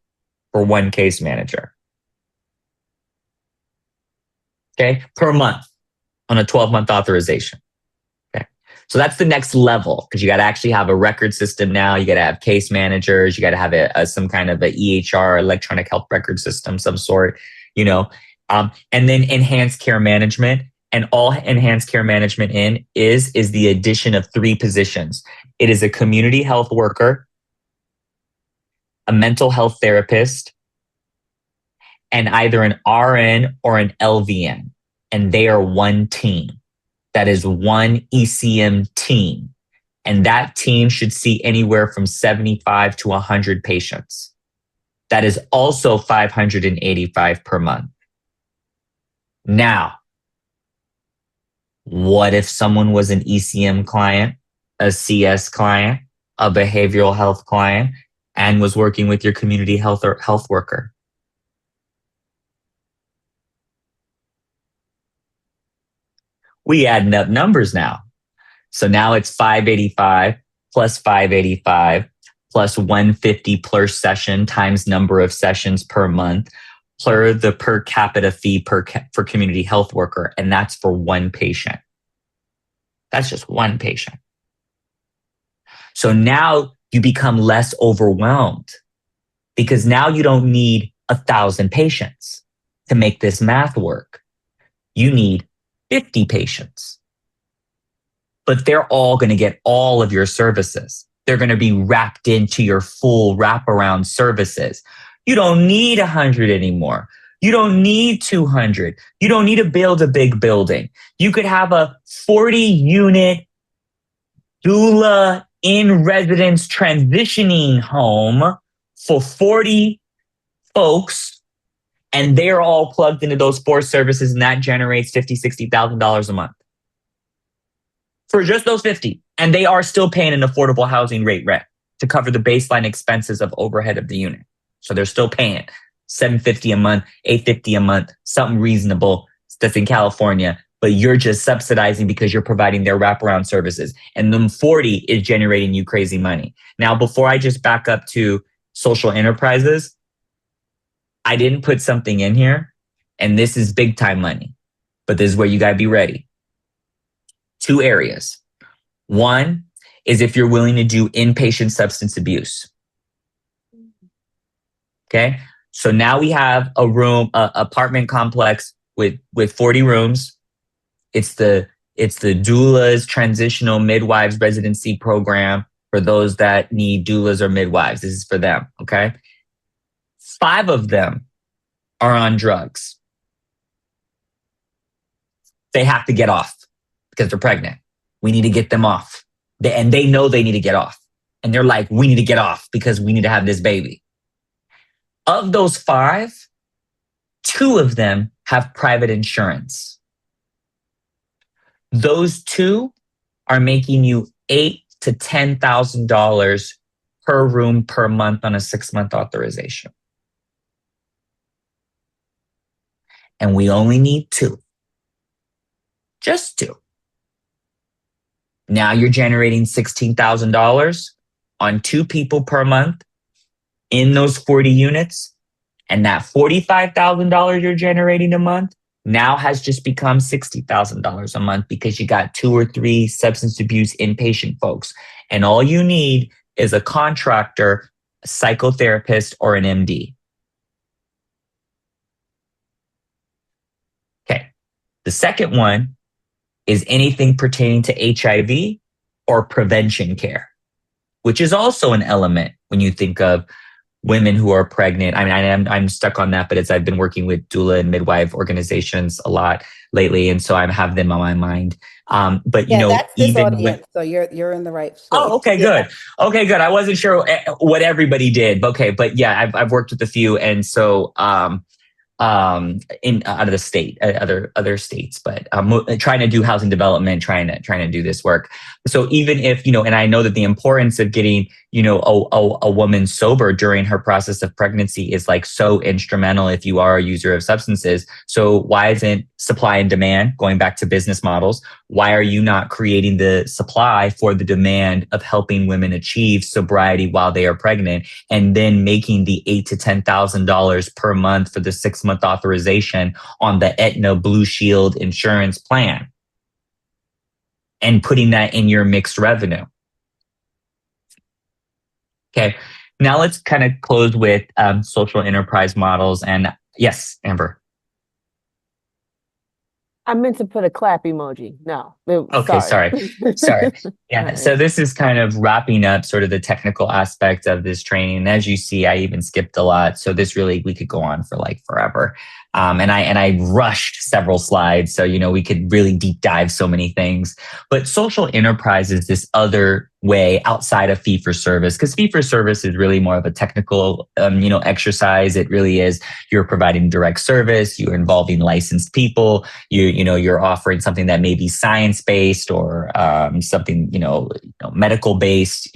for one case manager. Okay, per month on a 12-month authorization. Okay, so that's the next level because you got to actually have a record system now. You got to have case managers. You got to have some kind of a EHR, electronic health record system, some sort, and then enhanced care management. And all enhanced care management is the addition of 3 positions. It is a community health worker, a mental health therapist, and either an RN or an LVN. And they are one team. That is one ECM team. And that team should see anywhere from 75 to 100 patients. That is also $585 per month. Now, what if someone was an ECM client, a CS client, a behavioral health client, and was working with your community health or health worker? We adding up numbers now. So now it's 585 plus 585 plus 150 per session times number of sessions per month per the per capita fee for community health worker. And that's for one patient. That's just one patient. So now you become less overwhelmed because now you don't need 1,000 patients to make this math work. You need 50 patients, but they're all going to get all of your services. They're going to be wrapped into your full wraparound services. You don't need 100 anymore. You don't need 200. You don't need to build a big building. You could have a 40-unit doula in residence transitioning home for 40 folks, and they're all plugged into those 4 services, and that generates $50,000, $60,000 a month for just those 50. And they are still paying an affordable housing rate rent to cover the baseline expenses of overhead of the unit. So they're still paying $750 a month, $850 a month, something reasonable that's in California, but you're just subsidizing because you're providing their wraparound services. And then 40 is generating you crazy money. Now, before I just back up to social enterprises, I didn't put something in here, and this is big time money, but this is where you got to be ready. 2 areas. One is if you're willing to do inpatient substance abuse. Okay. So now we have a room, apartment complex with 40 rooms. It's the doulas transitional midwives residency program for those that need doulas or midwives. This is for them. Okay. 5 of them are on drugs. They have to get off because they're pregnant. We need to get them off. And they know they need to get off. And they're like, we need to get off because we need to have this baby. Of those 5, 2 of them have private insurance. Those 2 are making you $8,000 to $10,000 per room per month on a 6-month authorization. And we only need 2. Just 2. Now you're generating $16,000 on 2 people per month in those 40 units. And that $45,000 you're generating a month now has just become $60,000 a month because you got 2 or 3 substance abuse inpatient folks. And all you need is a contractor, a psychotherapist, or an MD. Okay. The second one is anything pertaining to HIV or prevention care, which is also an element when you think of women who are pregnant. I mean, I'm stuck on that, but I've been working with doula and midwife organizations a lot lately, and so I have them on my mind. But Yeah, that's this even with audience, so you're in the right space. oh, okay, Yeah. good. Okay, good. I wasn't sure what everybody did. Okay, but yeah, I've worked with a few, and so in out of the state, other states, but trying to do housing development, trying to do this work. So even if and I know that the importance of getting a woman sober during her process of pregnancy is like so instrumental if you are a user of substances. So why isn't supply and demand, going back to business models, why are you not creating the supply for the demand of helping women achieve sobriety while they are pregnant, and then making the $8,000 to $10,000 per month for the 6-month authorization on the Aetna Blue Shield insurance plan, and putting that in your mixed revenue? Okay, now let's kind of close with social enterprise models. And yes, Amber. I meant to put a clap emoji. No. Okay, sorry. Yeah, All so right. this is kind of wrapping up sort of the technical aspect of this training. And as you see, I even skipped a lot. So this really, we could go on for like forever. And I rushed several slides. So, we could really deep dive so many things. But social enterprise is this other way outside of fee for service, because fee for service is really more of a technical, exercise. It really is, you're providing direct service, you're involving licensed people, you're offering something that may be science based or something, medical based,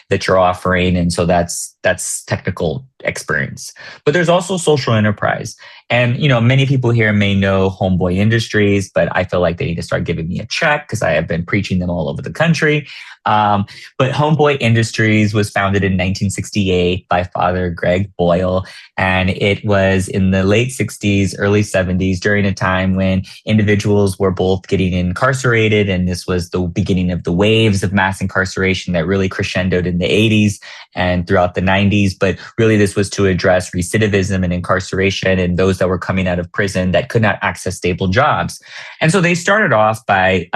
that you're offering. And so that's technical experience. But there's also social enterprise. And, many people here may know Homeboy Industries, but I feel like they need to start giving me a check because I have been preaching them all over the country. But Homeboy Industries was founded in 1968 by Father Greg Boyle. And it was in the late 60s, early 70s, during a time when individuals were both getting incarcerated. And this was the beginning of the waves of mass incarceration that really crescendoed in the 80s and throughout the 90s. But really, this was to address recidivism and incarceration and those that were coming out of prison that could not access stable jobs. And so they started off by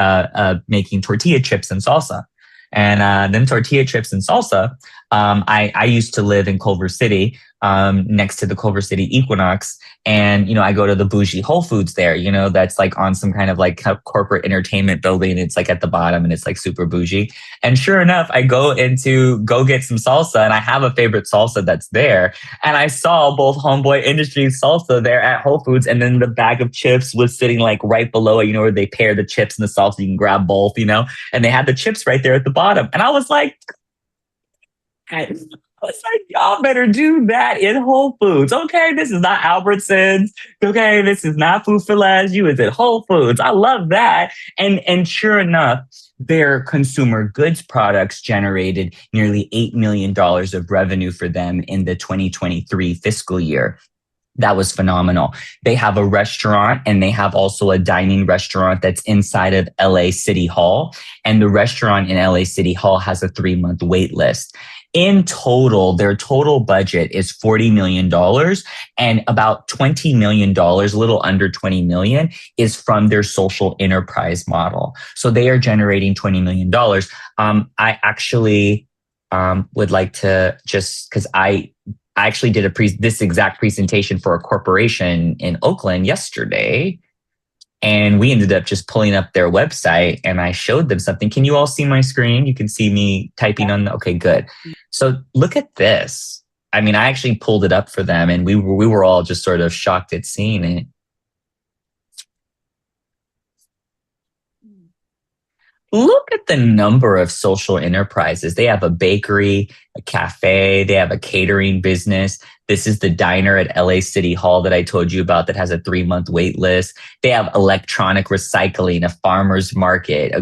making tortilla chips and salsa. And then tortilla chips and salsa. I used to live in Culver City, next to the Culver City Equinox. And, I go to the bougie Whole Foods there, that's like on some kind of like corporate entertainment building. It's like at the bottom and it's like super bougie. And sure enough, I go get some salsa, and I have a favorite salsa that's there. And I saw both Homeboy Industries salsa there at Whole Foods. And then the bag of chips was sitting like right below it, where they pair the chips and the salsa. You can grab both, and they had the chips right there at the bottom. And I was like, y'all better do that in Whole Foods. Okay, this is not Albertsons. Okay, this is not Food for Less. You is at Whole Foods. I love that. And sure enough, their consumer goods products generated nearly $8 million of revenue for them in the 2023 fiscal year. That was phenomenal. They have a restaurant, and they have also a dining restaurant that's inside of LA City Hall. And the restaurant in LA City Hall has a 3-month wait list. In total, their total budget is $40 million, and about $20 million, a little under $20 million, is from their social enterprise model. So they are generating $20 million. I actually would like to, just because I actually did this exact presentation for a corporation in Oakland yesterday. And we ended up just pulling up their website, and I showed them something. Can you all see my screen? You can see me typing on. Okay, good. So look at this. I mean, I actually pulled it up for them, and we were all just sort of shocked at seeing it. Look at the number of social enterprises. They have a bakery, a cafe, they have a catering business. This is the diner at LA City Hall that I told you about that has a 3-month wait list. They have electronic recycling, a farmer's market, a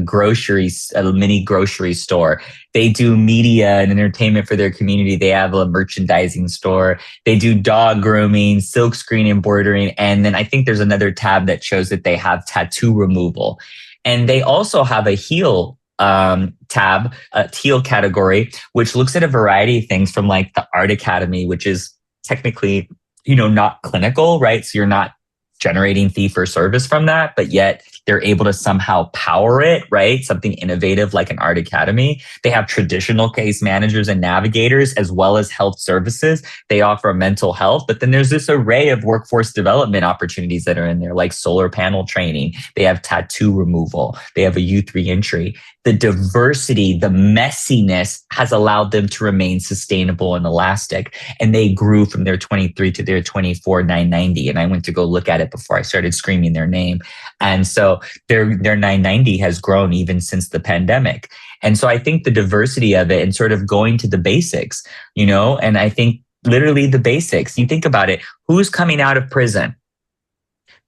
mini grocery store. They do media and entertainment for their community. They have a merchandising store. They do dog grooming, silk screen embroidering. And then I think there's another tab that shows that they have tattoo removal. And they also have a heel tab, a teal category, which looks at a variety of things from like the Art Academy, which is technically, not clinical, right? So you're not generating fee for service from that, but yet they're able to somehow power it, right? Something innovative like an art academy. They have traditional case managers and navigators as well as health services. They offer mental health, but then there's this array of workforce development opportunities that are in there, like solar panel training. They have tattoo removal. They have a youth reentry. The diversity, the messiness has allowed them to remain sustainable and elastic. And they grew from their 23 to their 24 990. And I went to go look at it before I started screaming their name. And so their 990 has grown even since the pandemic. And so I think the diversity of it and sort of going to the basics, and I think literally the basics. You think about it, who's coming out of prison?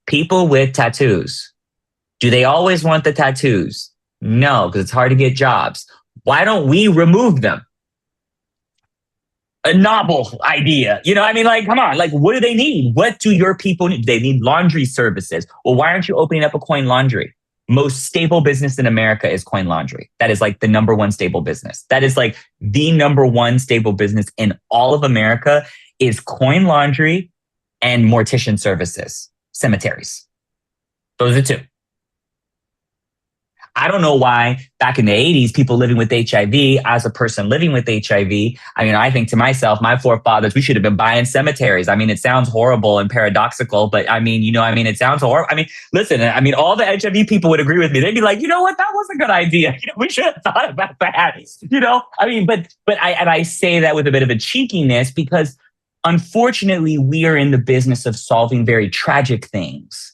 People with tattoos. Do they always want the tattoos? No, because it's hard to get jobs. Why don't we remove them? A novel idea. Come on, what do they need? What do your people need? They need laundry services. Well, why aren't you opening up a coin laundry? Most stable business in America is coin laundry. That is the number one stable business. That is the number one stable business in all of America is coin laundry and mortician services, cemeteries. Those are two. I don't know why back in the 80s, people living with HIV, as a person living with HIV, I think to myself, my forefathers, we should have been buying cemeteries. It sounds horrible and paradoxical, but it sounds horrible. Listen, all the HIV people would agree with me. They'd be like, you know what? That was a good idea. We should have thought about that. I say that with a bit of a cheekiness because unfortunately, we are in the business of solving very tragic things.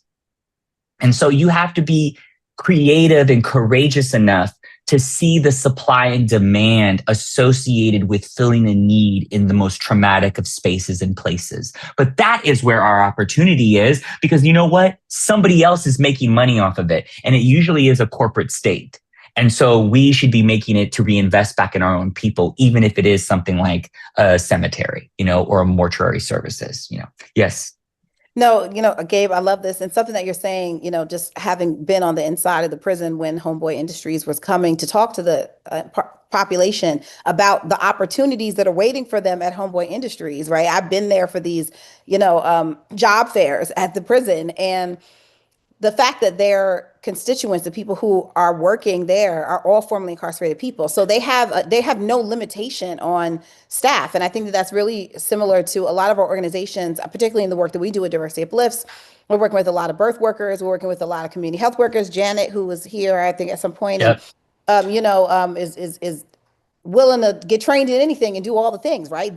And so you have to be creative and courageous enough to see the supply and demand associated with filling a need in the most traumatic of spaces and places. But that is where our opportunity is, because you know what? Somebody else is making money off of it. And it usually is a corporate state. And so we should be making it to reinvest back in our own people, even if it is something like a cemetery, or a mortuary services, Yes. No, Gabe, I love this. And something that you're saying, just having been on the inside of the prison when Homeboy Industries was coming to talk to the population about the opportunities that are waiting for them at Homeboy Industries, right? I've been there for these, job fairs at the prison, and the fact that their constituents, the people who are working there, are all formerly incarcerated people. So they have no limitation on staff. And I think that that's really similar to a lot of our organizations, particularly in the work that we do with Diversity Uplifts. We're working with a lot of birth workers. We're working with a lot of community health workers. Janet, who was here, I think at some point, Yep. and is willing to get trained in anything and do all the things, right?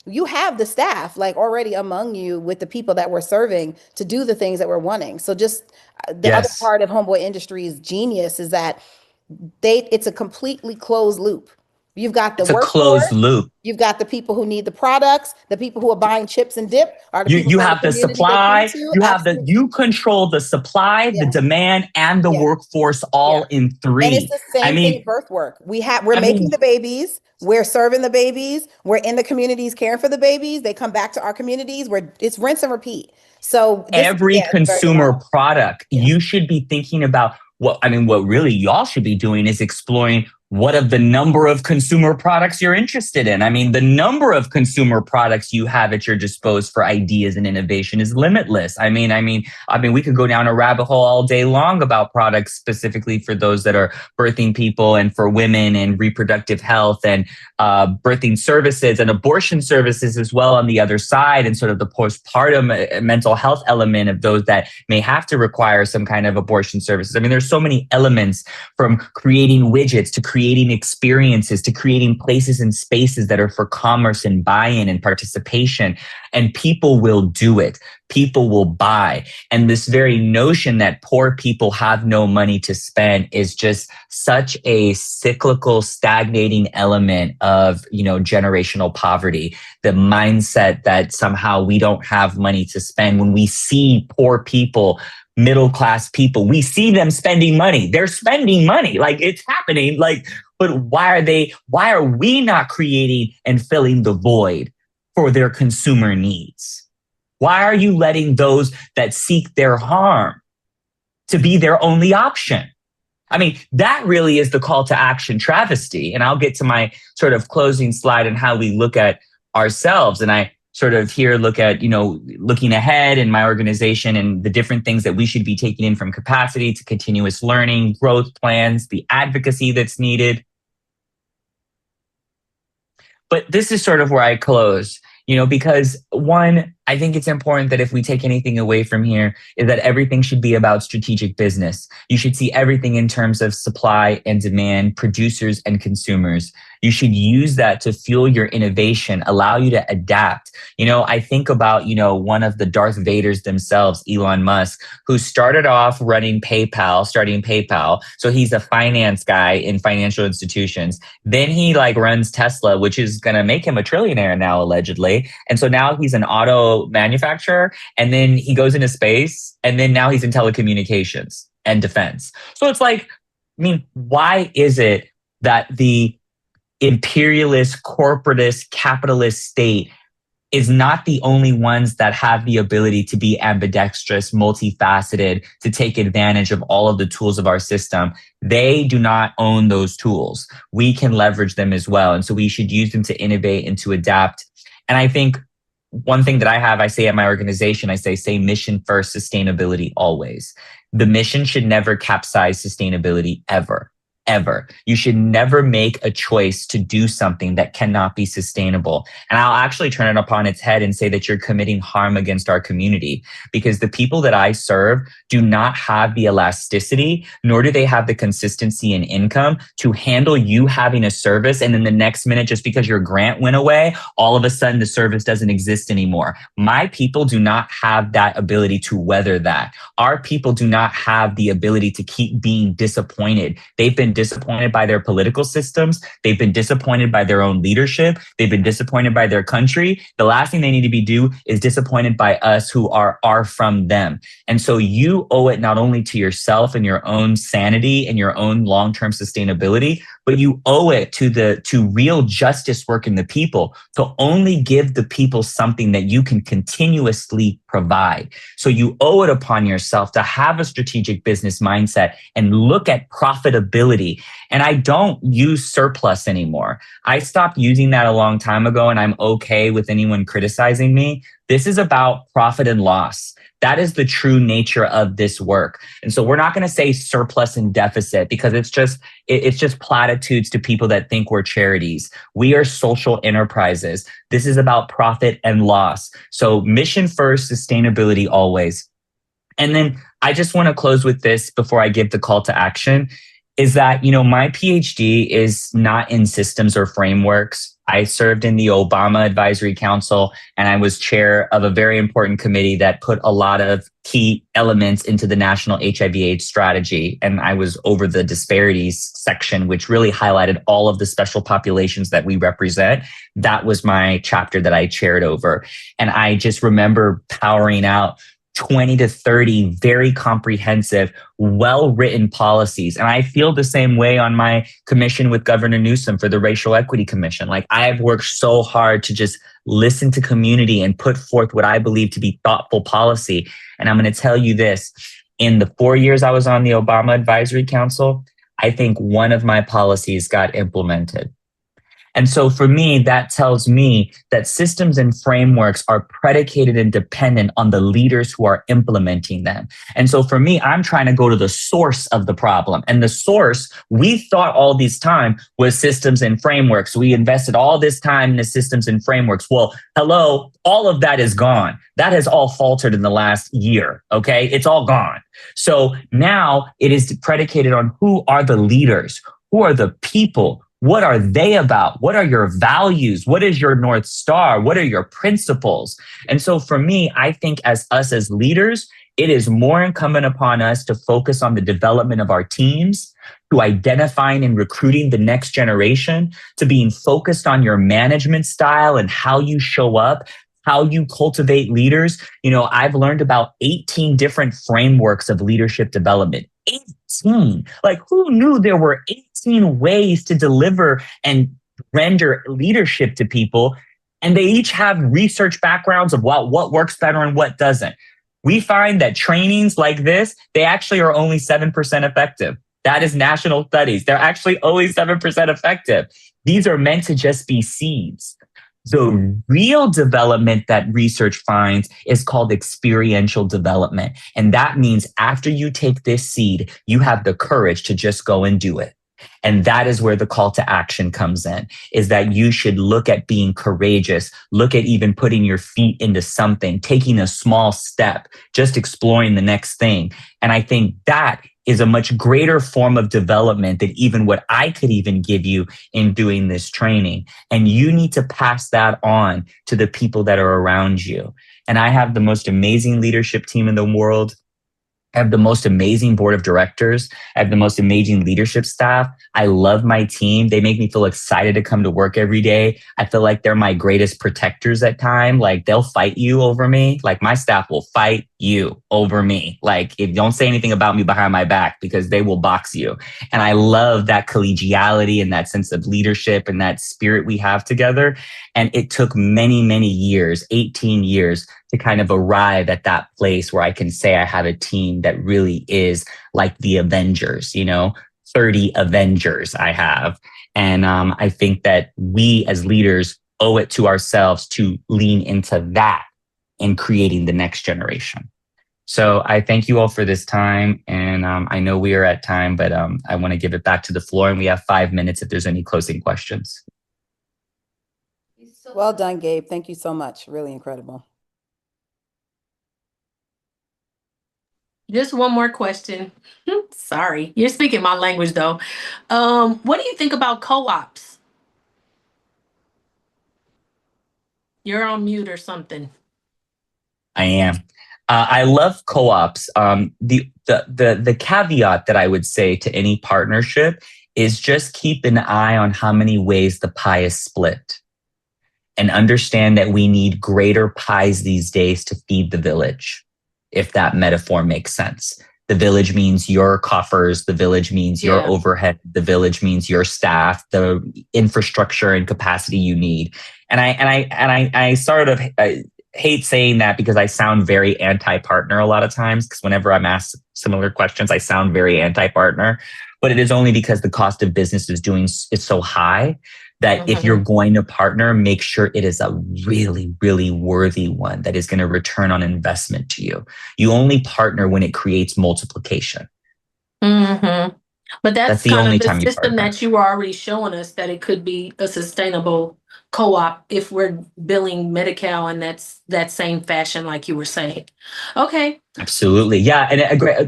You have the staff already among you with the people that we're serving to do the things that we're wanting. So just the other Yes. part of Homeboy Industries' genius is that it's a completely closed loop. You've got the It's a workforce, closed loop. you've got the people who need the products, the people who are buying chips and dip are the people You from have the community they come supply, to. you have Absolutely. you control the supply, the Yeah. demand, and the Yeah. workforce all in And it's three. the same thing in birth work. We're making the babies, we're serving the babies, we're in the communities caring for the babies. They come back to our communities where it's rinse and repeat. So every it's very consumer phenomenal. product, you should be thinking about what really y'all should be doing is exploring what of the number of consumer products you're interested in. The number of consumer products you have at your disposal for ideas and innovation is limitless. We could go down a rabbit hole all day long about products specifically for those that are birthing people and for women and reproductive health and birthing services and abortion services as well on the other side, and sort of the postpartum mental health element of those that may have to require some kind of abortion services. There's so many elements, from creating widgets to creating experiences to creating places and spaces that are for commerce and buy-in and participation. And people will do it. People will buy. And this very notion that poor people have no money to spend is just such a cyclical, stagnating element of, generational poverty. The mindset that somehow we don't have money to spend when we see poor people, middle-class people, we see them spending money. They're spending money. It's happening. But why are we not creating and filling the void for their consumer needs? Why are you letting those that seek their harm to be their only option? That really is the call to action travesty. And I'll get to my sort of closing slide and how we look at ourselves. And I sort of here look at, looking ahead in my organization and the different things that we should be taking in from capacity to continuous learning, growth plans, the advocacy that's needed. But this is sort of where I close, because one, I think it's important that if we take anything away from here, is that everything should be about strategic business. You should see everything in terms of supply and demand, producers and consumers. You should use that to fuel your innovation, allow you to adapt. I think about, one of the Darth Vaders themselves, Elon Musk, who started off starting PayPal. So he's a finance guy in financial institutions. Then he runs Tesla, which is going to make him a trillionaire now, allegedly. And so now he's an auto manufacturer, and then he goes into space, and then now he's in telecommunications and defense. So it's why is it that the imperialist, corporatist, capitalist state is not the only ones that have the ability to be ambidextrous, multifaceted, to take advantage of all of the tools of our system? They do not own those tools. We can leverage them as well. And so we should use them to innovate and to adapt. And I think one thing that I say at my organization, I say mission first, sustainability always. The mission should never capsize sustainability ever. You should never make a choice to do something that cannot be sustainable. And I'll actually turn it upon its head and say that you're committing harm against our community, because the people that I serve do not have the elasticity, nor do they have the consistency in income to handle you having a service. And then the next minute, just because your grant went away, all of a sudden the service doesn't exist anymore. My people do not have that ability to weather that. Our people do not have the ability to keep being disappointed. They've been disappointed by their political systems. They've been disappointed by their own leadership. They've been disappointed by their country. The last thing they need to do is disappointed by us who are from them. And so you owe it not only to yourself and your own sanity and your own long-term sustainability, but you owe it to real justice work in the people, to only give the people something that you can continuously provide. So you owe it upon yourself to have a strategic business mindset and look at profitability. And I don't use surplus anymore. I stopped using that a long time ago, and I'm okay with anyone criticizing me. This is about profit and loss. That is the true nature of this work. And so we're not going to say surplus and deficit, because it's just platitudes to people that think we're charities. We are social enterprises. This is about profit and loss. So mission first, sustainability always. And then I just want to close with this before I give the call to action, is that, my PhD is not in systems or frameworks. I served in the Obama Advisory Council, and I was chair of a very important committee that put a lot of key elements into the national HIV/AIDS strategy. And I was over the disparities section, which really highlighted all of the special populations that we represent. That was my chapter that I chaired over. And I just remember powering out 20 to 30 very comprehensive, well-written policies. And I feel the same way on my commission with Governor Newsom for the Racial Equity Commission. I've worked so hard to just listen to community and put forth what I believe to be thoughtful policy. And I'm going to tell you this, in the 4 years I was on the Obama Advisory Council, I think one of my policies got implemented. And so for me, that tells me that systems and frameworks are predicated and dependent on the leaders who are implementing them. And so for me, I'm trying to go to the source of the problem. And the source, we thought all this time, was systems and frameworks. We invested all this time in the systems and frameworks. Well, hello, all of that is gone. That has all faltered in the last year, okay? It's all gone. So now it is predicated on who are the leaders, who are the people. What are they about? What are your values? What is your North Star? What are your principles? And so for me, I think as leaders, it is more incumbent upon us to focus on the development of our teams, to identifying and recruiting the next generation, to being focused on your management style and how you show up, how you cultivate leaders. I've learned about 18 different frameworks of leadership development. 18. Who knew there were 18 ways to deliver and render leadership to people? And they each have research backgrounds of what works better and what doesn't. We find that trainings like this, they actually are only 7% effective. That is national studies. They're actually only 7% effective. These are meant to just be seeds. The real development that research finds is called experiential development. And that means after you take this seed, you have the courage to just go and do it. And that is where the call to action comes in, is that you should look at being courageous, look at even putting your feet into something, taking a small step, just exploring the next thing. And I think that is a much greater form of development than even what I could even give you in doing this training. And you need to pass that on to the people that are around you. And I have the most amazing leadership team in the world. I have the most amazing board of directors. I have the most amazing leadership staff. I love my team. They make me feel excited to come to work every day. I feel like they're my greatest protectors at time. Like they'll fight you over me. Like my staff will fight you over me. Like if don't say anything about me behind my back because they will box you. And I love that collegiality and that sense of leadership and that spirit we have together. And it took many, many years, 18 years to kind of arrive at that place where I can say I have a team that really is like the Avengers, 30 Avengers I have. And I think that we as leaders owe it to ourselves to lean into that in creating the next generation. So I thank you all for this time. And I know we are at time, but I want to give it back to the floor and we have 5 minutes if there's any closing questions. Well done, Gabe. Thank you so much. Really incredible. Just one more question. Sorry, you're speaking my language though. What do you think about co-ops? You're on mute or something. I am. I love co-ops. The caveat that I would say to any partnership is just keep an eye on how many ways the pie is split, and understand that we need greater pies these days to feed the village, if that metaphor makes sense. The village means your coffers, the village means your overhead, the village means your staff, the infrastructure and capacity you need. And I sort of hate saying that because I sound very anti-partner a lot of times, because whenever I'm asked similar questions, I sound very anti-partner. But it is only because the cost of business is so high that if you're going to partner, make sure it is a really, really worthy one that is going to return on investment to you. You only partner when it creates multiplication. Mm-hmm. But that's the kind only of the time you system partner. that you were already showing us, that it could be a sustainable co-op if we're billing Medi-Cal in that same fashion, like you were saying. Okay. Absolutely. Yeah. And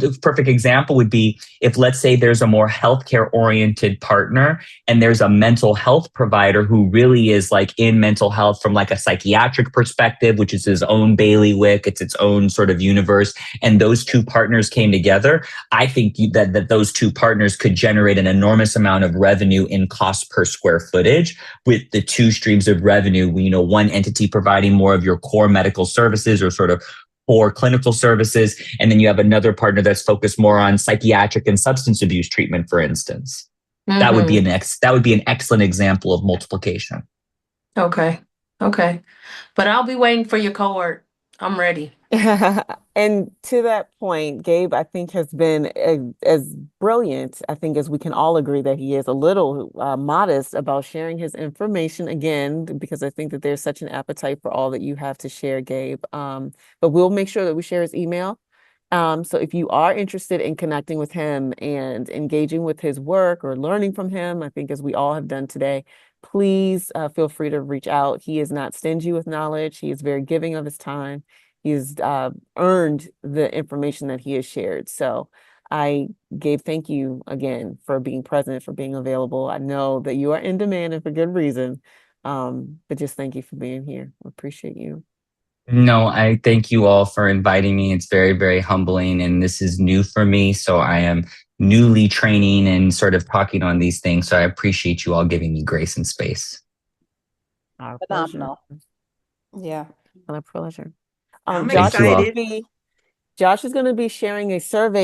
a perfect example would be if, let's say, there's a more healthcare oriented partner and there's a mental health provider who really is like in mental health from like a psychiatric perspective, which is his own bailiwick. It's its own sort of universe. And those two partners came together. I think that those two partners could generate an enormous amount of revenue in cost per square footage, with the two streams of revenue, one entity providing more of your core medical services or sort of or clinical services, and then you have another partner that's focused more on psychiatric and substance abuse treatment, for instance. That would be an excellent example of multiplication. Okay. But I'll be waiting for your cohort. I'm ready. And to that point, Gabe, I think, has been as brilliant, I think, as we can all agree that he is, a little modest about sharing his information again, because I think that there's such an appetite for all that you have to share, Gabe. But we'll make sure that we share his email. So if you are interested in connecting with him and engaging with his work or learning from him, I think as we all have done today, please feel free to reach out. He is not stingy with knowledge. He is very giving of his time. He's earned the information that he has shared. So Gabe, thank you again for being present, for being available. I know that you are in demand and for good reason. But just thank you for being here. I appreciate you. No, I thank you all for inviting me. It's very, very humbling, and this is new for me. So I am newly training and sort of talking on these things. So I appreciate you all giving me grace and space. Our Phenomenal. pleasure. Yeah. Our pleasure. I'm Josh excited. Josh is going to be sharing a survey